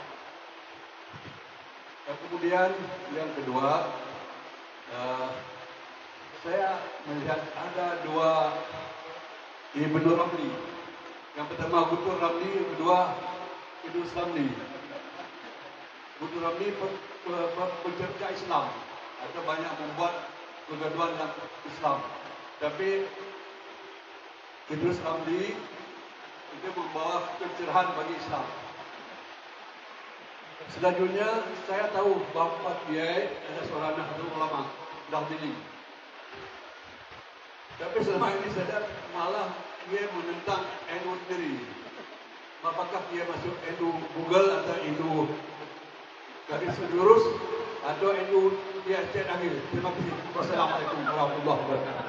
Kemudian yang kedua, saya melihat ada dua Ibnu Ramli. Yang pertama Guntur Ramli, yang kedua Idrus Ramli. Guntur Ramli pencerca Islam, atau banyak membuat kegaduhan dalam Islam. Tapi Idrus Ramli itu membawa pencerahan bagi Islam. Selanjutnya saya tahu Bapak Kiai ada seorang Nahdlatul Ulama Dahili. Tapi selama ini saya malah Kiai menentang NU sendiri. Apakah Kiai masuk NU Google atau NU garis lurus atau NU Kiai Cek Akhir? Terima kasih. Wassalamualaikum warahmatullahi wabarakatuh.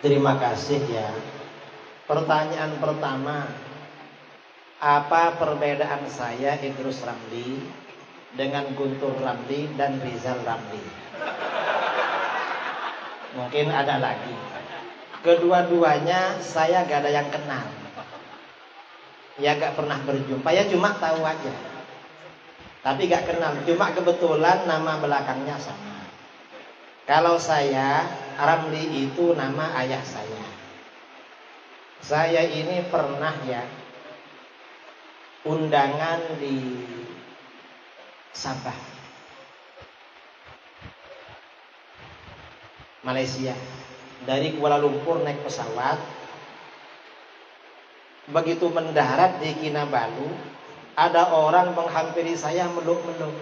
Terima kasih ya. Pertanyaan pertama, apa perbedaan saya Idrus Ramli dengan Guntur Ramli dan Rizal Ramli? Mungkin ada lagi. Kedua-duanya saya gak ada yang kenal. Ya gak pernah berjumpa, ya cuma tahu aja. Tapi gak kenal, cuma kebetulan nama belakangnya sama. Kalau saya, Ramli itu nama ayah saya. Saya ini pernah ya undangan di Sabah, Malaysia. Dari Kuala Lumpur naik pesawat. Begitu mendarat di Kinabalu, ada orang menghampiri saya meluk-meluk.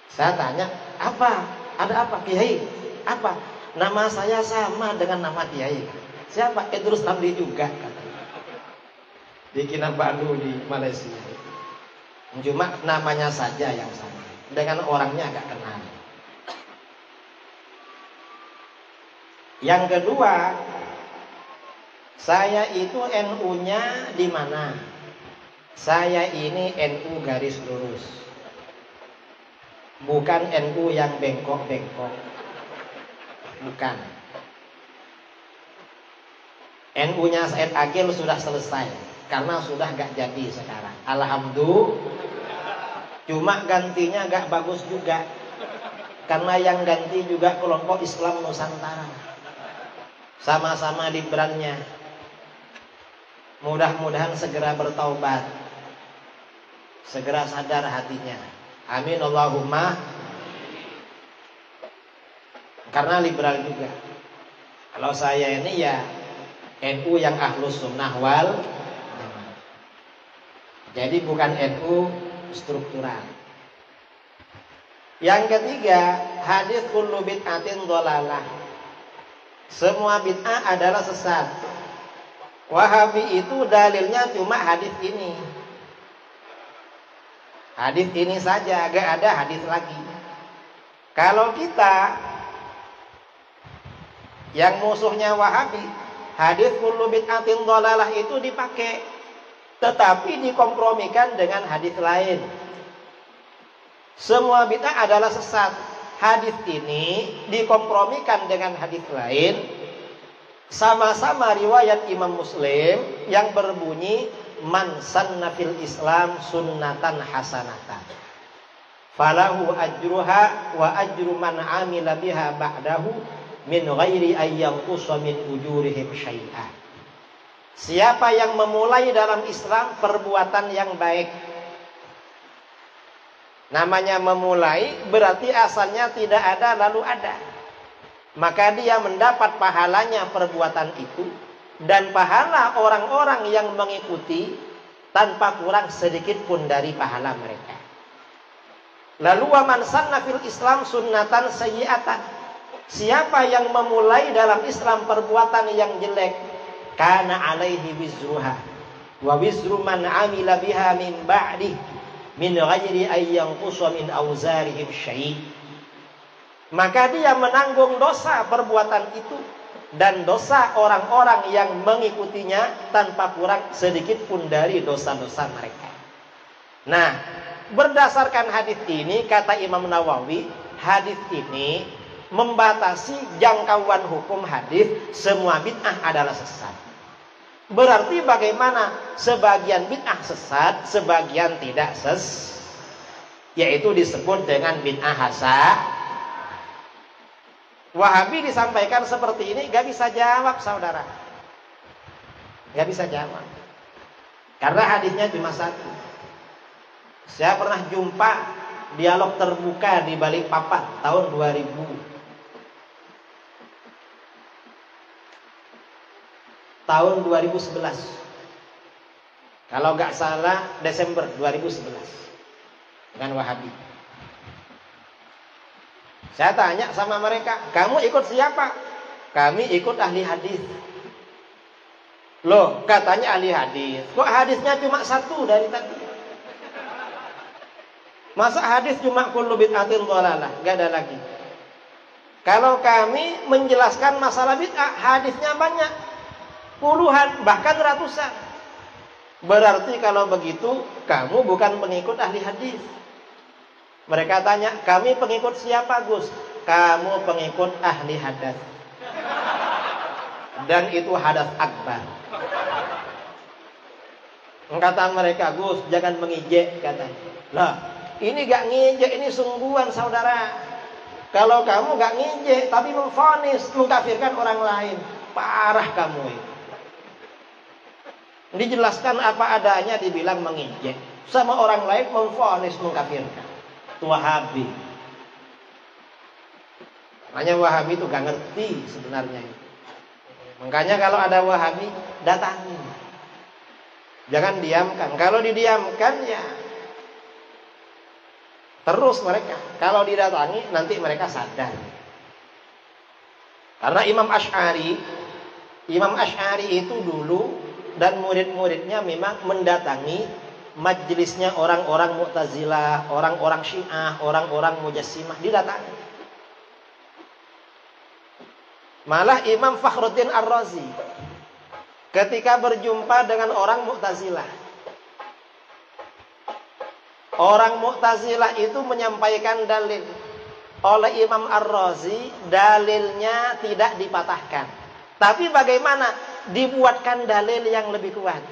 Saya tanya, apa? Ada apa Kiai? Apa? Nama saya sama dengan nama Kiai. Siapa? Idrus Ramli juga katanya. Di Kinabalu di Malaysia. Cuma namanya saja yang sama. Dengan orangnya agak kenal. Yang kedua, saya itu NU-nya di mana? Saya ini NU garis lurus. Bukan NU yang bengkok-bengkok. Bukan. NU-nya Said Akil sudah selesai karena sudah gak jadi sekarang. Alhamdulillah. Cuma gantinya gak bagus juga, karena yang ganti juga kelompok Islam Nusantara. Sama-sama Librannya. Mudah-mudahan segera bertaubat, segera sadar hatinya. Amin Allahumma. Karena liberal juga. Kalau saya ini ya NU yang ahlus sunnah wal jamaah. Jadi bukan NU struktural. Yang ketiga, hadis kullu bid'atin dhalalah. Semua bid'ah adalah sesat. Wahabi itu dalilnya cuma hadis ini. Hadis ini saja, gak ada hadis lagi. Kalau kita yang musuhnya Wahabi, hadis kullu bid'atin dhalalah itu dipakai, tetapi dikompromikan dengan hadis lain. Semua bid'ah adalah sesat. Hadis ini dikompromikan dengan hadis lain, sama-sama riwayat Imam Muslim yang berbunyi man sanna fil Islam sunnatan hasanatan falahu ajruha wa ajru man amila biha ba'dahu min ghairi ayyanqusa min ujurihim syai'ah. Siapa yang memulai dalam Islam perbuatan yang baik. Namanya memulai berarti asalnya tidak ada lalu ada. Maka dia mendapat pahalanya perbuatan itu dan pahala orang-orang yang mengikuti tanpa kurang sedikit pun dari pahala mereka. Lalu wa man sanna fil Islam sunnatan sayyi'atan. Siapa yang memulai dalam Islam perbuatan yang jelek, kana alaihi wizruha wa wizru man amila biha min ba'di min ghairi ayyanqusa min auzarihim syai'. Maka dia menanggung dosa perbuatan itu dan dosa orang-orang yang mengikutinya tanpa kurang sedikit pun dari dosa-dosa mereka. Nah, berdasarkan hadis ini kata Imam Nawawi, hadis ini membatasi jangkauan hukum hadis semua bid'ah adalah sesat. Berarti bagaimana sebagian bid'ah sesat, sebagian tidak yaitu disebut dengan bid'ah hasanah. Wahabi disampaikan seperti ini gak bisa jawab saudara, gak bisa jawab karena hadisnya cuma satu. Saya pernah jumpa dialog terbuka di Balikpapan tahun 2011. Kalau nggak salah Desember 2011 dengan Wahabi. Saya tanya sama mereka, kamu ikut siapa? Kami ikut ahli hadis. Loh, katanya ahli hadis. Kok hadisnya cuma satu dari tadi? Masa hadis cuma kullu bid'atin dhalalah, gak ada lagi. Kalau kami menjelaskan masalah bid'ah, hadisnya banyak. Puluhan, bahkan ratusan. Berarti kalau begitu, kamu bukan pengikut ahli hadis. Mereka tanya, kami pengikut siapa Gus? Kamu pengikut ahli hadas. Dan itu hadas akbar. Kata mereka, Gus jangan mengijek katanya. Lah, ini gak ngijek, ini sungguhan saudara. Kalau kamu gak ngijek tapi memvonis, mengkafirkan orang lain, parah kamu ini. Dijelaskan apa adanya dibilang mengijek, sama orang lain memvonis, mengkafirkan. Wahabi. Makanya Wahabi itu gak ngerti sebenarnya. Makanya kalau ada Wahabi, datangi. Jangan diamkan. Kalau didiamkan ya terus mereka. Kalau didatangi nanti mereka sadar. Karena Imam Asy'ari itu dulu dan murid-muridnya memang mendatangi majelisnya orang-orang Mu'tazilah, orang-orang Syiah, orang-orang Mujassimah, didatangi. Malah Imam Fakhruddin Ar-Razi ketika berjumpa dengan orang Mu'tazilah, orang Mu'tazilah itu menyampaikan dalil. Oleh Imam Ar-Razi dalilnya tidak dipatahkan. Tapi bagaimana? dibuatkan dalil yang lebih kuat.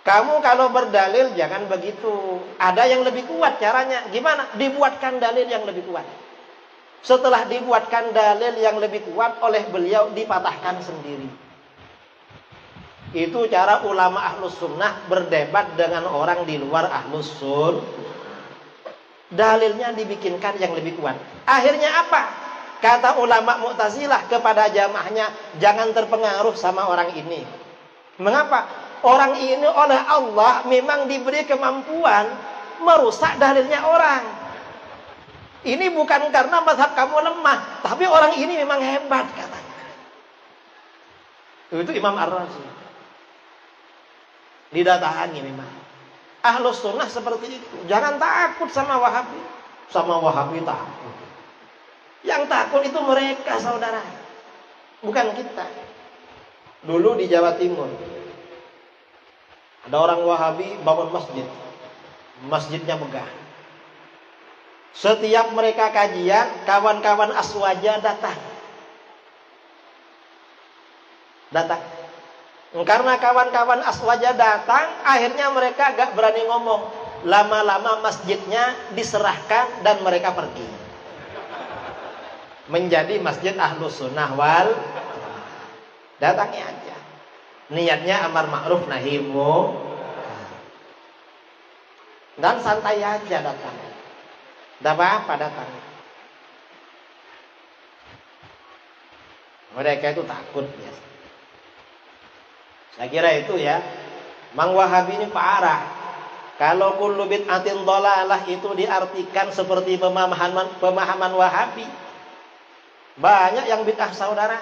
Kamu kalau berdalil jangan begitu. Ada yang lebih kuat caranya. Gimana? Dibuatkan dalil yang lebih kuat. Setelah dibuatkan dalil yang lebih kuat oleh beliau, dipatahkan sendiri. Itu cara ulama ahlus sunnah berdebat dengan orang di luar ahlus sunnah. Dalilnya dibikinkan yang lebih kuat. Akhirnya apa? Kata ulama Mu'tazilah kepada jamaahnya, jangan terpengaruh sama orang ini. Mengapa? Orang ini oleh Allah memang diberi kemampuan merusak dalilnya orang. Ini bukan karena mazhab kamu lemah, tapi orang ini memang hebat katanya. Itu Imam Ar-Razi. Didatangi memang. Ahlus sunnah seperti itu. Jangan takut sama Wahabi. Sama Wahabi takut. Yang takut itu mereka, saudara. Bukan kita. Dulu di Jawa Timur, ada orang Wahabi bangun masjid. Masjidnya megah. Setiap mereka kajian, kawan-kawan Aswaja datang. Karena kawan-kawan Aswaja datang, akhirnya mereka gak berani ngomong. Lama-lama masjidnya diserahkan dan mereka pergi. Menjadi masjid Ahlus Sunnah wal. Datangi aja. Niatnya amar ma'ruf nahi munkar. Dan santai aja datang. Tidak apa-apa datang. Mereka itu takut biasa. Saya kira itu ya. Mang Wahabi ini parah. Kalau kullu bid'atin dhalalah itu diartikan seperti pemahaman Wahabi. Banyak yang bid'ah, saudara.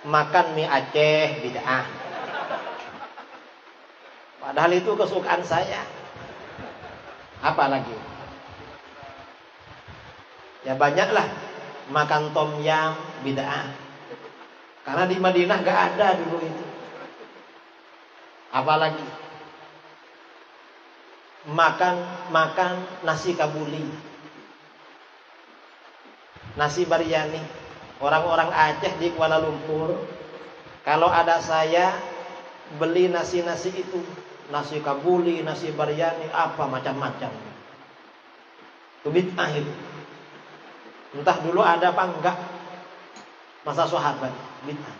Makan mie Aceh bid'ah. Padahal itu kesukaan saya. Apa lagi? Ya banyaklah. Makan tom yam bid'ah. Karena di Madinah gak ada dulu itu. Apalagi makan nasi kabuli, nasi biryani. Orang-orang Aceh di Kuala Lumpur, kalau ada saya beli nasi-nasi itu, nasi kabuli, nasi biryani, apa macam-macam. Itu bid'ah itu. Entah dulu ada apa enggak, masa sahabat bid'ah.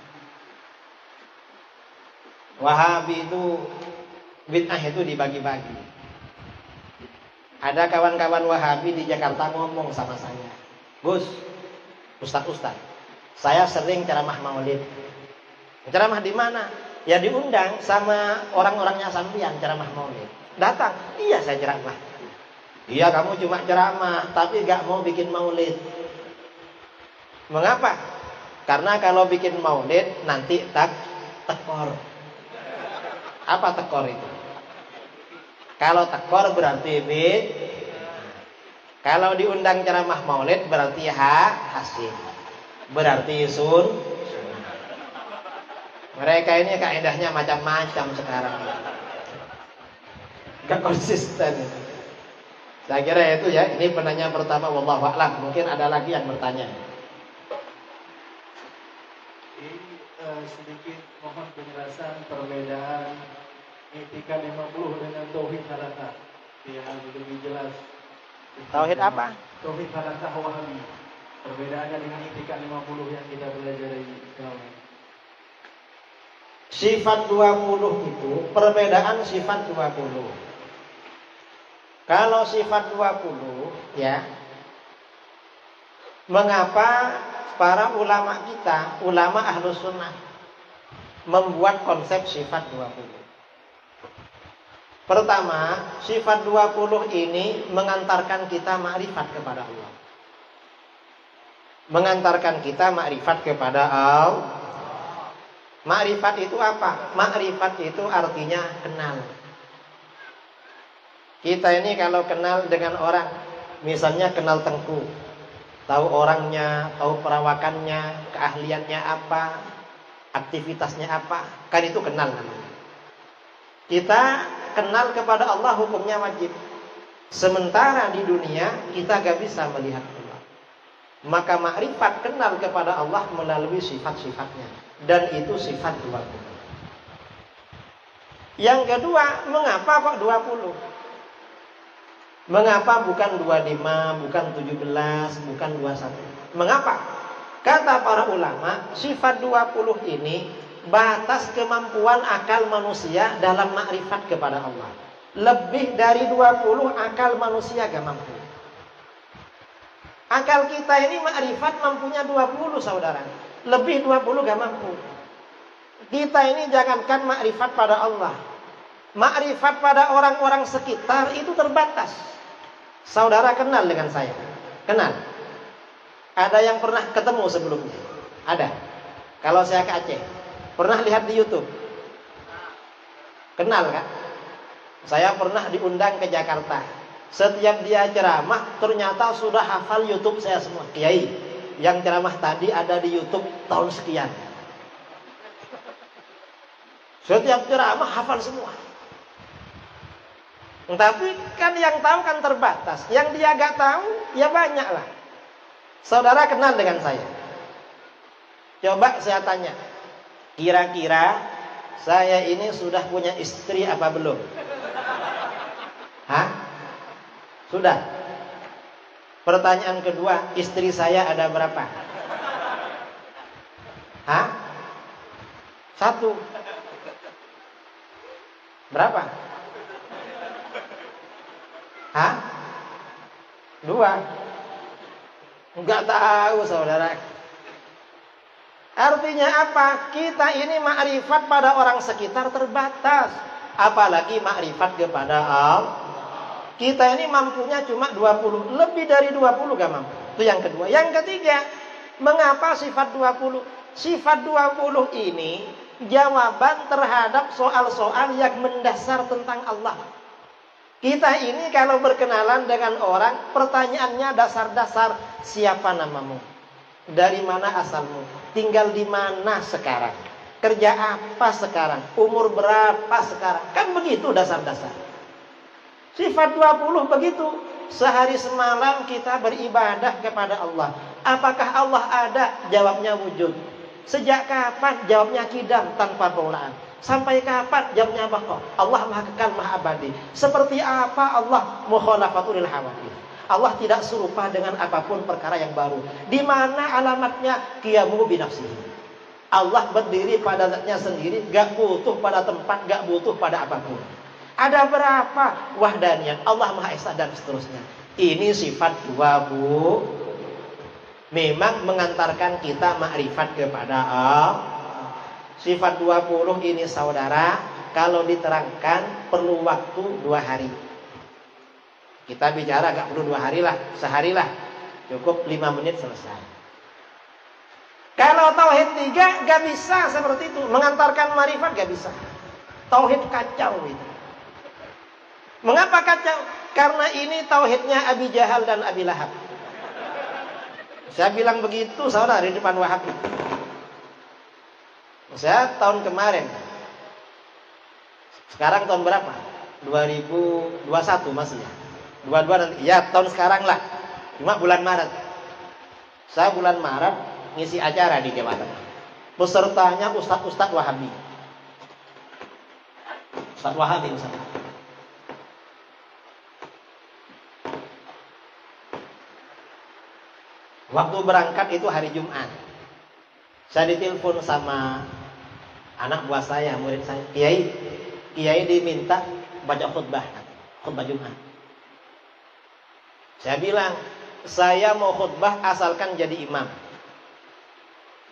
Wahabi itu bid'ah itu dibagi-bagi. Ada kawan-kawan Wahabi di Jakarta ngomong sama saya, Gus, Ustaz, saya sering ceramah maulid. Ceramah di mana? Ya diundang sama orang-orangnya sampean ceramah maulid. Datang, iya saya ceramah. Iya kamu cuma ceramah, tapi gak mau bikin maulid. Mengapa? Karena kalau bikin maulid nanti tekor. Apa tekor itu? Kalau tekor berarti bid. Kalau diundang ceramah maulid berarti hasil. Berarti sun. Mereka ini kaedahnya macam-macam sekarang. Gak konsisten. Saya kira itu ya. Ini penanya pertama. Wallahu a'lam. Mungkin ada lagi yang bertanya. Sedikit mohon penjelasan perbedaan I'tikad 50 dengan Tauhid Harakah yang lebih jelas. Tauhid apa? Tauhid Harakah Wahabi. Perbedaannya dengan I'tikad 50 yang kita belajar dari awal. Sifat 20 itu perbedaan sifat 20. Kalau sifat 20 ya, mengapa para ulama kita, ulama Ahlus Sunnah membuat konsep sifat 20? Pertama, sifat 20 ini mengantarkan kita makrifat kepada Allah. Mengantarkan kita makrifat kepada Allah. Makrifat itu apa? Makrifat itu artinya kenal. Kita ini kalau kenal dengan orang, misalnya kenal Tengku, tahu orangnya, tahu perawakannya, keahliannya apa, aktivitasnya apa, kan itu kenal namanya. Kita kenal kepada Allah hukumnya wajib. Sementara di dunia kita gak bisa melihat Allah. Maka makrifat kenal kepada Allah melalui sifat-sifatnya. Dan itu sifat 20. Yang kedua, mengapa kok 20? Mengapa bukan 25, bukan 17, bukan 21? Mengapa? Kata para ulama, sifat 20 ini batas kemampuan akal manusia dalam makrifat kepada Allah. Lebih dari 20 akal manusia gak mampu. Akal kita ini makrifat mampunya 20, saudara. Lebih 20 gak mampu. Kita ini jangankan makrifat pada Allah, makrifat pada orang-orang sekitar itu terbatas. Saudara kenal dengan saya? Kenal? Ada yang pernah ketemu sebelumnya? Ada? Kalau saya ke Aceh, pernah lihat di YouTube? Kenal kan? Saya pernah diundang ke Jakarta. Setiap dia ceramah, ternyata sudah hafal YouTube saya semua. Kiai, yang ceramah tadi ada di YouTube tahun sekian. Setiap ceramah hafal semua. Tapi kan yang tahu kan terbatas. Yang dia gak tahu, ya banyak lah. Saudara kenal dengan saya. Coba saya tanya, kira-kira saya ini sudah punya istri apa belum? Hah? Sudah. Pertanyaan kedua, istri saya ada berapa? Hah? 1. Berapa? Hah? 2. Enggak tahu, saudara. Artinya apa? Kita ini makrifat pada orang sekitar terbatas, apalagi makrifat kepada Allah. Kita ini mampunya cuma 20. Lebih dari 20 gak mampu. Itu yang kedua. Yang ketiga, mengapa sifat 20? Sifat 20 ini jawaban terhadap soal-soal yang mendasar tentang Allah. Kita ini kalau berkenalan dengan orang, pertanyaannya dasar-dasar. Siapa namamu? Dari mana asalmu? Tinggal di mana sekarang? Kerja apa sekarang? Umur berapa sekarang? Kan begitu dasar-dasar. Sifat 20 begitu. Sehari semalam kita beribadah kepada Allah. Apakah Allah ada? Jawabnya wujud. Sejak kapan? Jawabnya kidam tanpa pengulaan. Sampai kapan? Jawabnya baqa. Allah maha kekal, maha abadi. Seperti apa Allah? Mukhalafatul hawadits. Allah tidak serupa dengan apapun perkara yang baru. Di mana alamatnya? Qiyamuhu binafsihi. Allah berdiri pada zatnya sendiri, gak butuh pada tempat, gak butuh pada apapun. Ada berapa? Wahdaniyah, Allah Maha Esa dan seterusnya. Ini sifat 20. Memang mengantarkan kita makrifat kepada Allah. Sifat 20 ini saudara, kalau diterangkan perlu waktu 2 hari. Kita bicara gak perlu 2 hari lah, sehari lah. Cukup 5 menit selesai. Kalau tauhid 3 gak bisa seperti itu. Mengantarkan makrifat gak bisa. Tauhid kacau itu. Mengapa kacau? Karena ini tauhidnya Abi Jahal dan Abi Lahab. Saya bilang begitu saudara di depan Wahabi. Saya tahun kemarin. Sekarang tahun berapa? 2021 masih ya. 22 nanti. Ya tahun sekarang lah. Cuma bulan Maret. Saya bulan Maret ngisi acara di Jawa Tengah. Pesertanya Ustadz Wahabi. Ustadz Wahabi misalnya. Waktu berangkat itu hari Jumat. Saya ditelepon sama anak buah saya, murid saya. Kiai diminta baca khutbah Jumat. Saya bilang, saya mau khutbah asalkan jadi imam.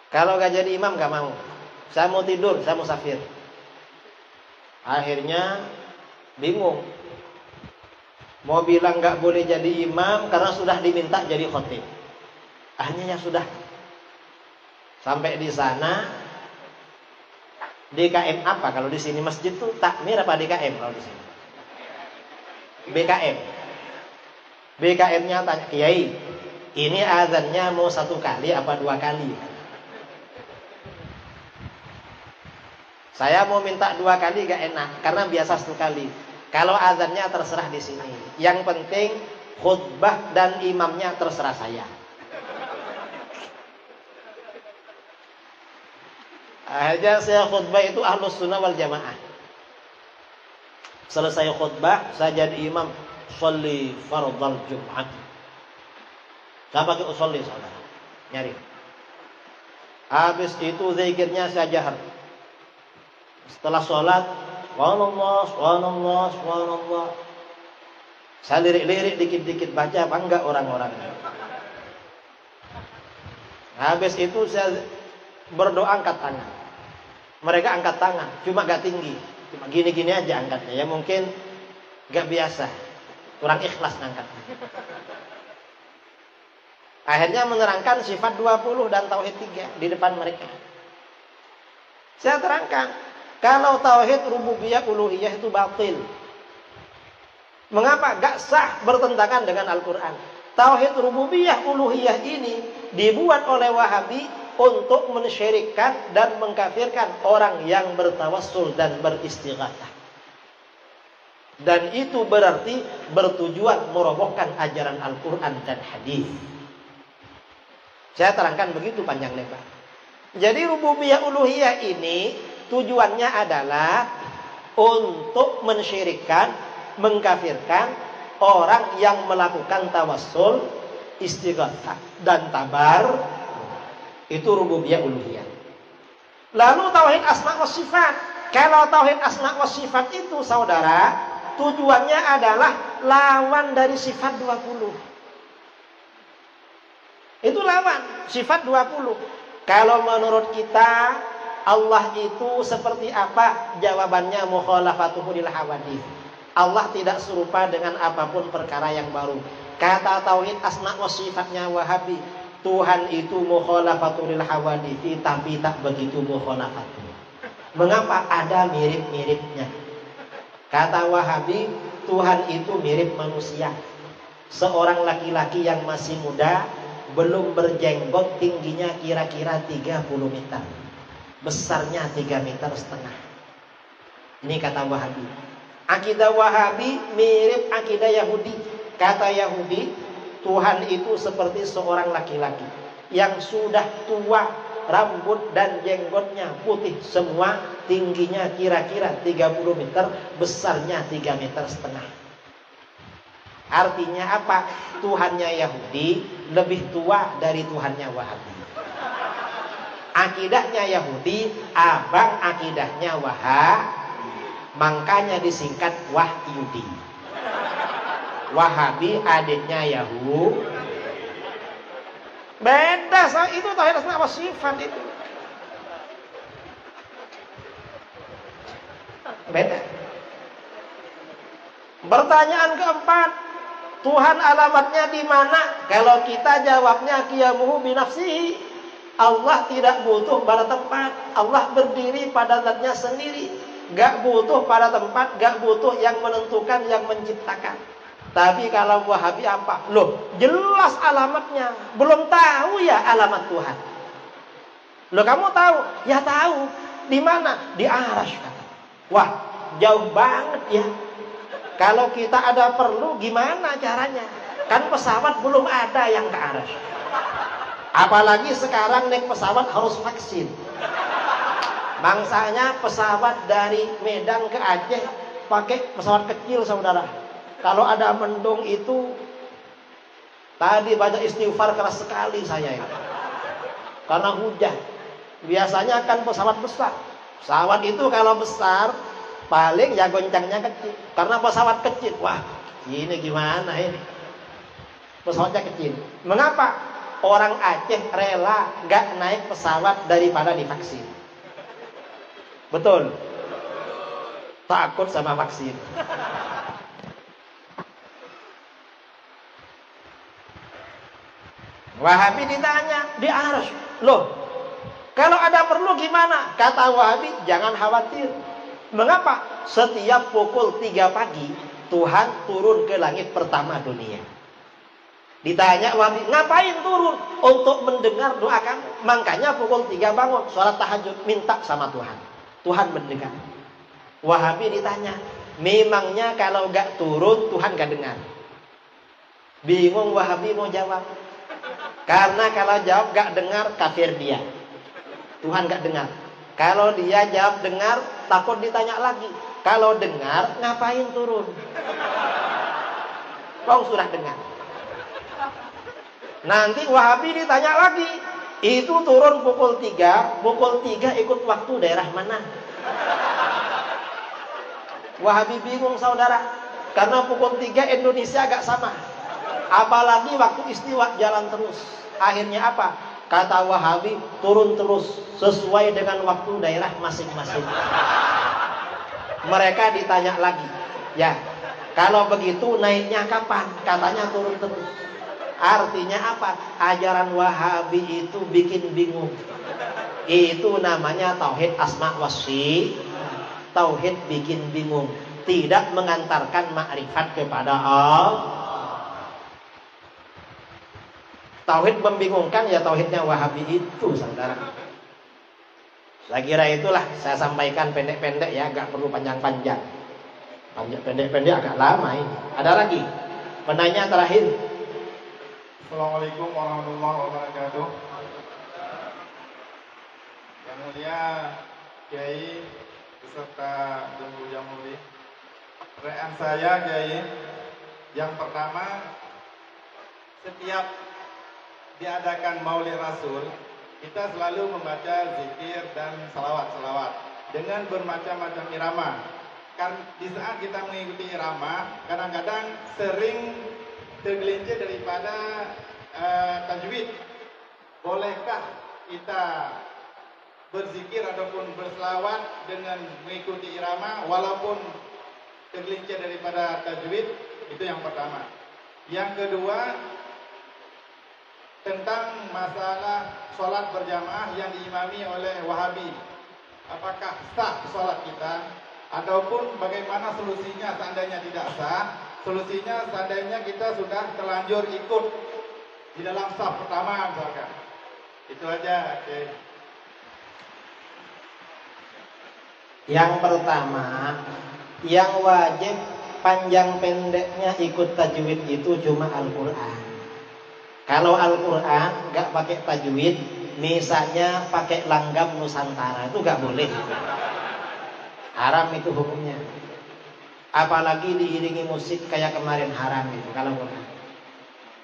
Kalau gak jadi imam gak mau. Saya mau tidur, saya mau musafir. Akhirnya bingung. Mau bilang gak boleh jadi imam karena sudah diminta jadi khotib. Akhirnya sudah. Sampai di sana DKM apa kalau di sini masjid tuh takmir apa DKM kalau di sini? BKM. BKM-nya tanya, Kiai, ini azannya mau 1 kali apa 2 kali? Saya mau minta 2 kali gak enak karena biasa 1 kali. Kalau azannya terserah di sini. Yang penting khutbah dan imamnya terserah saya. Akhirnya saya khutbah itu Ahlus Sunnah wal Jamaah. Selesai khutbah, saya jadi imam. Sholli fardal Jumat. Saya pakai usolli, saudara. Nyari. Habis itu zikirnya saya jahar. Setelah sholat, subhanallah, subhanallah, subhanallah. Saya lirik-lirik dikit-dikit, baca apa enggak orang-orang. Habis itu saya berdoa angkat tangan. Mereka angkat tangan, cuma gak tinggi. Cuma gini-gini aja angkatnya. Ya mungkin gak biasa. Kurang ikhlas angkatnya. Akhirnya menerangkan sifat 20 dan tauhid 3 di depan mereka. Saya terangkan, kalau tauhid rububiyah uluhiyah itu batil. Mengapa? Gak sah, bertentangan dengan Al-Quran. Tauhid rububiyah uluhiyah ini dibuat oleh Wahabi untuk mensyirikkan dan mengkafirkan orang yang bertawassul dan beristighatsah. Dan itu berarti bertujuan merobohkan ajaran Al-Quran dan hadis. Saya terangkan begitu panjang lebar. Jadi rububiyah uluhiyah ini tujuannya adalah untuk mensyirikkan, mengkafirkan orang yang melakukan tawassul, istighatsah dan tabar. Itu rububiyah uluhiyah. Lalu tauhid asma wa sifat. Kalau tauhid asma wa sifat itu, saudara, tujuannya adalah lawan dari sifat 20. Itu lawan sifat 20. Kalau menurut kita Allah itu seperti apa? Jawabannya mukhalafatuhu lil hawadits. Allah tidak serupa dengan apapun perkara yang baru. Kata tauhid asma wa sifatnya Wahabi, Tuhan itu mukhalafatuhu lil hawadits, tapi tak begitu mukhalafatuh. Mengapa? Ada mirip-miripnya. Kata Wahabi, Tuhan itu mirip manusia. Seorang laki-laki yang masih muda, belum berjenggot, tingginya kira-kira 30 meter. Besarnya 3,5 meter. Ini kata Wahabi. Akidah Wahabi mirip akidah Yahudi. Kata Yahudi, Tuhan itu seperti seorang laki-laki yang sudah tua, rambut dan jenggotnya putih semua, tingginya kira-kira 30 meter, besarnya 3,5 meter. Artinya apa? Tuhannya Yahudi lebih tua dari Tuhannya Wahabi. Akidahnya Yahudi abang akidahnya Wahabi. Makanya disingkat Wahyudi. Wahabi adiknya Yahudi. Beda, itu tauhid asma wa sifat itu. Beda. Pertanyaan keempat, Tuhan alamatnya di mana? Kalau kita jawabnya qiyamuhu binafsihi, Allah tidak butuh pada tempat. Allah berdiri pada zatnya sendiri, gak butuh pada tempat, gak butuh yang menentukan, yang menciptakan. Tapi kalau Wahabi apa? Loh, jelas alamatnya. Belum tahu ya alamat Tuhan. Loh, kamu tahu? Ya tahu. Di mana? Di Arasy. Wah, jauh banget ya. Kalau kita ada perlu, gimana caranya? Kan pesawat belum ada yang ke Arasy. Apalagi sekarang naik pesawat harus vaksin. Bangsanya pesawat dari Medan ke Aceh pakai pesawat kecil, saudara. Kalau ada mendung itu, tadi baca istighfar keras sekali saya itu. Karena hujan. Biasanya kan pesawat besar. Pesawat itu kalau besar, paling ya goncangnya kecil. Karena pesawat kecil, wah ini gimana ini? Pesawatnya kecil. Mengapa? Orang Aceh rela gak naik pesawat daripada divaksin. Betul? Takut sama vaksin. Wahabi ditanya di Arasy. Loh, kalau ada perlu gimana? Kata Wahabi, jangan khawatir. Mengapa? Setiap pukul 3 pagi Tuhan turun ke langit pertama dunia. Ditanya Wahabi, ngapain turun? Untuk mendengar doa kamu. Makanya pukul 3 bangun, sholat tahajud, minta sama Tuhan. Tuhan mendengar. Wahabi ditanya, memangnya kalau gak turun Tuhan gak dengar? Bingung Wahabi mau jawab. Karena kalau jawab gak dengar, kafir dia. Tuhan gak dengar. Kalau dia jawab dengar, takut ditanya lagi. Kalau dengar, ngapain turun? Kau sudah dengar. Nanti Wahabi ditanya lagi. Itu turun pukul 3 ikut waktu daerah mana? Wahabi bingung saudara. Karena pukul 3 Indonesia agak sama. Apalagi waktu istiwa jalan terus. Akhirnya apa? Kata Wahabi, turun terus sesuai dengan waktu daerah masing-masing. Mereka ditanya lagi, ya, kalau begitu naiknya kapan? Katanya turun terus. Artinya apa? Ajaran Wahabi itu bikin bingung. Itu namanya tauhid asma wa sifat. Tauhid bikin bingung, tidak mengantarkan makrifat kepada Allah. Tauhid membingungkan, ya tauhidnya Wahabi itu saudara. Saya kira itulah saya sampaikan pendek-pendek ya, gak perlu panjang-panjang. Pendek-pendek agak lama ini. Ada lagi? Penanya terakhir. Assalamualaikum warahmatullahi wabarakatuh. Yang mulia Kiai beserta Jumhur Jamhuri. Pertanyaan saya Kiai, yang pertama, setiap diadakan Maulid Rasul, kita selalu membaca zikir dan salawat-salawat dengan bermacam-macam irama. Kan di saat kita mengikuti irama, kadang-kadang sering tergelincir daripada tajwid. Bolehkah kita berzikir ataupun berselawat dengan mengikuti irama walaupun tergelincir daripada tajwid? Itu yang pertama. Yang kedua, tentang masalah sholat berjamaah yang diimami oleh Wahabi. Apakah sah sholat kita? Ataupun bagaimana solusinya seandainya tidak sah? Solusinya seandainya kita sudah terlanjur ikut di dalam saf pertama misalkan. Itu aja. Okay. Yang pertama, yang wajib panjang pendeknya ikut tajwid itu cuma Al-Quran. Kalau Al-Quran gak pakai tajwid, misalnya pakai langgam Nusantara, itu gak boleh. Haram itu hukumnya. Apalagi diiringi musik kayak kemarin, haram itu kalau Quran.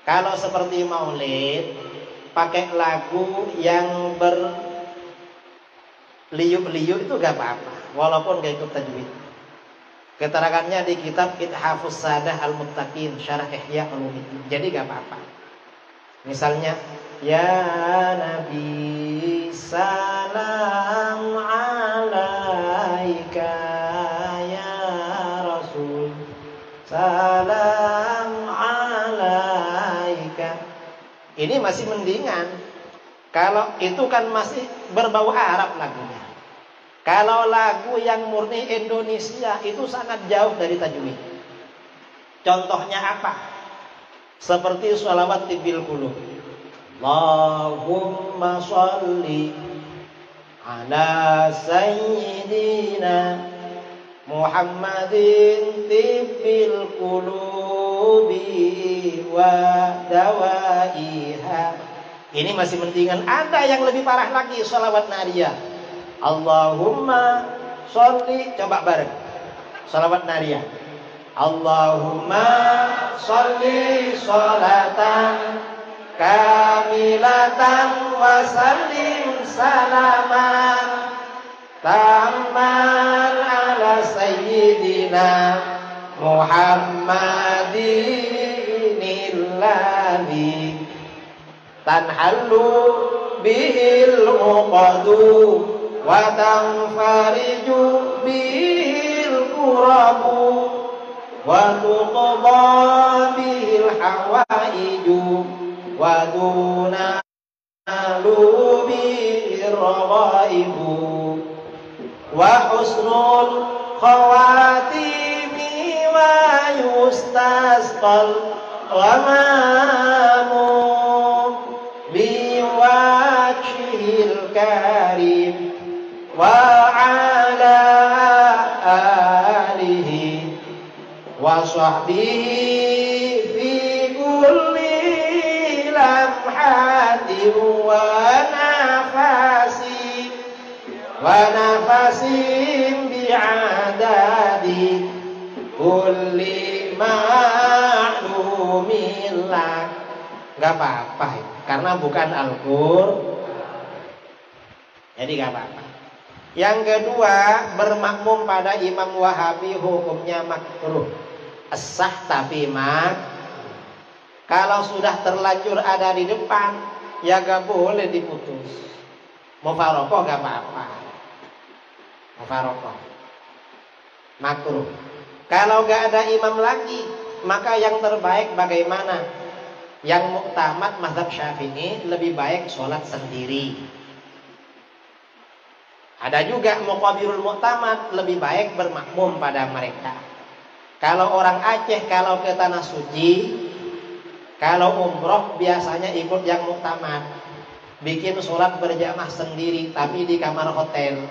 Kalau seperti Maulid, pakai lagu yang berliuk-liuk itu gak apa-apa, walaupun gak ikut tajwid. Keterangannya di kitab Ithafus Sadah Al-Muttaqin Syarah Ihya Ulumuddin. Jadi gak apa-apa. Misalnya, ya Nabi salam alaika, ya Rasul salam alaika. Ini masih mendingan. Kalau itu kan masih berbau Arab lagunya. Kalau lagu yang murni Indonesia itu sangat jauh dari tajwid. Contohnya apa? Seperti sholawat tibil qulub. Allahumma sholli ala sayyidina Muhammadin tibil qulubi wa dawaiha. Ini masih mendingan. Ada yang lebih parah lagi, sholawat nariyah. Allahumma sholli, coba bareng sholawat nariyah. Allahumma sholli sholatan kamilatan wa sallim salaman tamman ala sayyidina Muhammadin alladhi tanhallu bihil uqadu wa tanfariju bihil kurabu wa tuqda bihil hawaiju wa dunalu bihir ghaibu wa husnul khawatimi wa yustasqal ghamamu biwajhil karim wa ala alihi wa sahbihi fi kulli lamhatin wa nafasi wa nafasim bi'adadi kulli ma'lumillah. Gak apa-apa, karena bukan Al-Qur'an. Jadi gak apa-apa. Yang kedua, bermakmum pada Imam Wahabi hukumnya makruh. Sah tapi kalau sudah terlanjur ada di depan, ya gak boleh diputus. Mufarokoh gak apa-apa. Mufarokoh makruh. Kalau gak ada imam lagi, maka yang terbaik bagaimana? Yang muktamad mazhab Syafi'i lebih baik sholat sendiri. Ada juga muqabirul muktamad lebih baik bermakmum pada mereka. Kalau orang Aceh kalau ke tanah suci, kalau umroh biasanya ikut yang muktamad, bikin sholat berjamaah sendiri tapi di kamar hotel.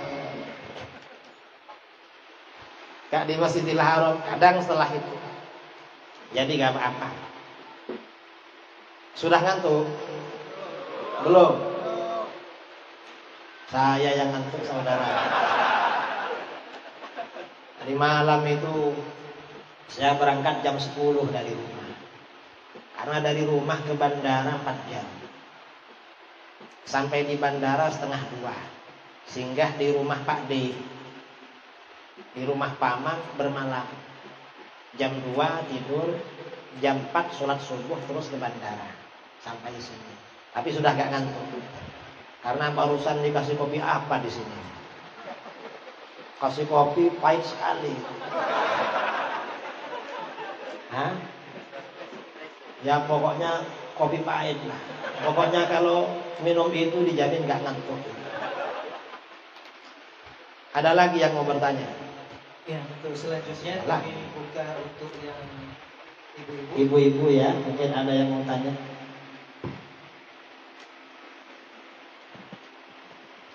Gak di Masjidil Haram, kadang setelah itu. Jadi gak apa-apa. Sudah ngantuk? Belum? Saya yang ngantuk saudara. Hari malam itu saya berangkat jam 10 dari rumah. Karena dari rumah ke bandara 4 jam. Sampai di bandara 1:30. Singgah di rumah Pak D. Di rumah paman bermalam. Jam 2 tidur, jam 4 sholat subuh terus ke bandara. Sampai di sini. Tapi sudah gak ngantuk. Karena barusan dikasih kopi apa di sini? Kasih kopi pahit sekali. Hah? Ya pokoknya kopi pahit lah. Pokoknya kalau minum itu dijamin gak ngantuk. Ada lagi yang mau bertanya? Ya, untuk selanjutnya kami buka untuk yang ibu-ibu. Ibu-ibu ya, mungkin ada yang mau tanya.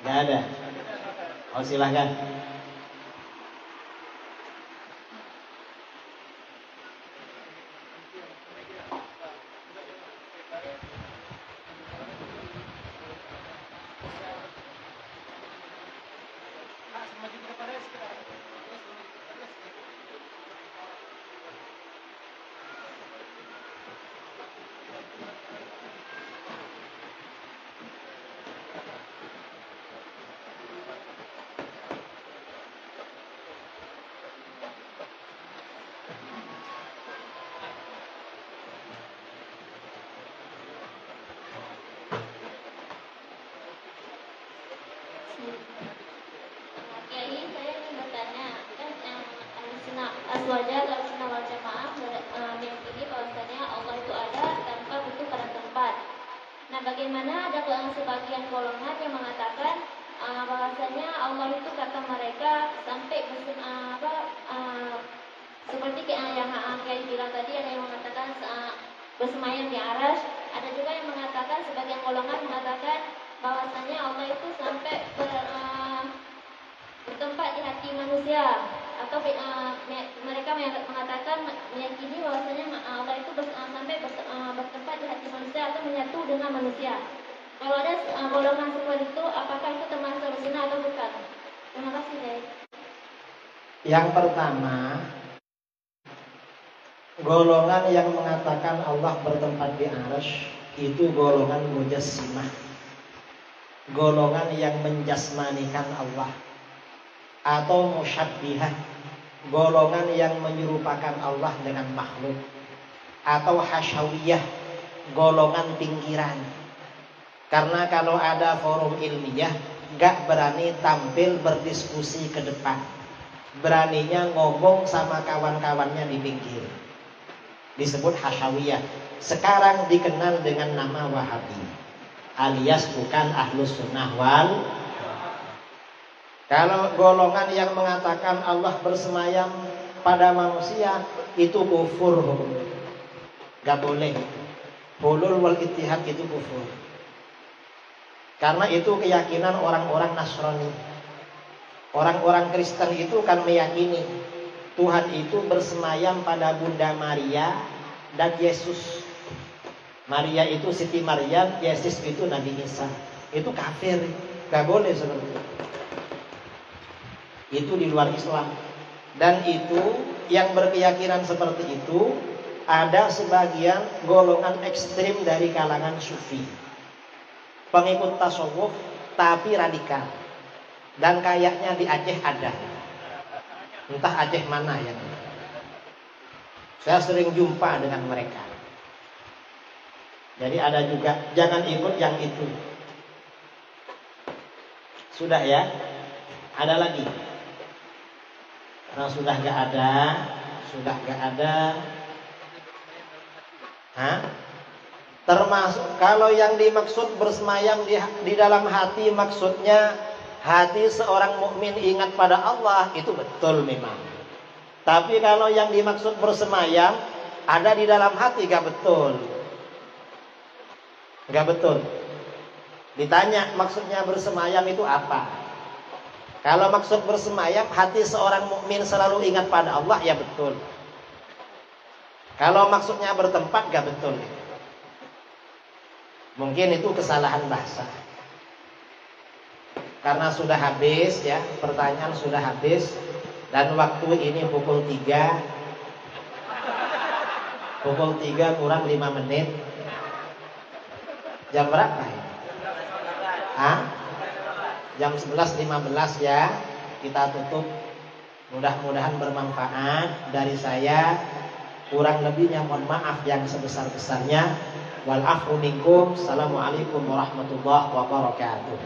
Gak ada? Oh silahkan. Kiai, saya ingin bertanya, kan Ahlussunnah wal Jamaah meyakini bahwasanya Allah itu ada tanpa butuh pada tempat. Nah, bagaimana ada sebagian golongan yang mengatakan bahwasanya Allah itu kata mereka sampai seperti yang Kiai bilang tadi, ada yang mengatakan bersemayam di arsy, ada juga yang mengatakan, sebagian golongan mengatakan bahwasanya Allah itu sampai bertempat di hati manusia, atau mereka mengatakan meyakini bahwasanya Allah itu sampai bertempat di hati manusia atau menyatu dengan manusia. Kalau ada golongan seperti itu, apakah itu termasuk zina atau bukan? Terima kasih, guys. Yang pertama, golongan yang mengatakan Allah bertempat di arsy itu golongan mujassimah, golongan yang menjasmanikan Allah, atau musyabbihah, golongan yang menyerupakan Allah dengan makhluk, atau hasyawiyah, golongan pinggiran. Karena kalau ada forum ilmiah gak berani tampil berdiskusi ke depan, beraninya ngomong sama kawan-kawannya di pinggir, disebut hasyawiyah. Sekarang dikenal dengan nama Wahabi, alias bukan Ahlus Sunnah wal. Kalau golongan yang mengatakan Allah bersemayam pada manusia, itu kufur hukumnya. Gak boleh. Hulul wal ittihad itu kufur. Karena itu keyakinan orang-orang Nasrani. Orang-orang Kristen itu kan meyakini Tuhan itu bersemayam pada Bunda Maria dan Yesus. Maria itu Siti Maryam, Yesus itu Nabi Isa. Itu kafir. Gak boleh seperti itu. Itu di luar Islam. Dan itu yang berkeyakinan seperti itu ada sebagian golongan ekstrim dari kalangan sufi, pengikut tasawuf tapi radikal. Dan kayaknya di Aceh ada, entah Aceh mana ya. Saya sering jumpa dengan mereka. Jadi ada juga, jangan ikut yang itu. Sudah ya, ada lagi. Karena sudah gak ada. Hah? Termasuk kalau yang dimaksud bersemayam di dalam hati, maksudnya hati seorang mukmin ingat pada Allah, itu betul memang. Tapi kalau yang dimaksud bersemayam ada di dalam hati, gak betul. Gak betul. Ditanya maksudnya bersemayam itu apa? Kalau maksud bersemayam hati seorang mukmin selalu ingat pada Allah, ya betul. Kalau maksudnya bertempat, gak betul. Mungkin itu kesalahan bahasa. Karena sudah habis ya, pertanyaan sudah habis. Dan waktu ini pukul 3. Pukul 3 kurang 5 menit. Jam berapa ya? Jam 11.15 ya. Kita tutup. Mudah-mudahan bermanfaat. Dari saya kurang lebihnya mohon maaf yang sebesar-besarnya. Wal afwu minkum. Assalamualaikum warahmatullahi wabarakatuh.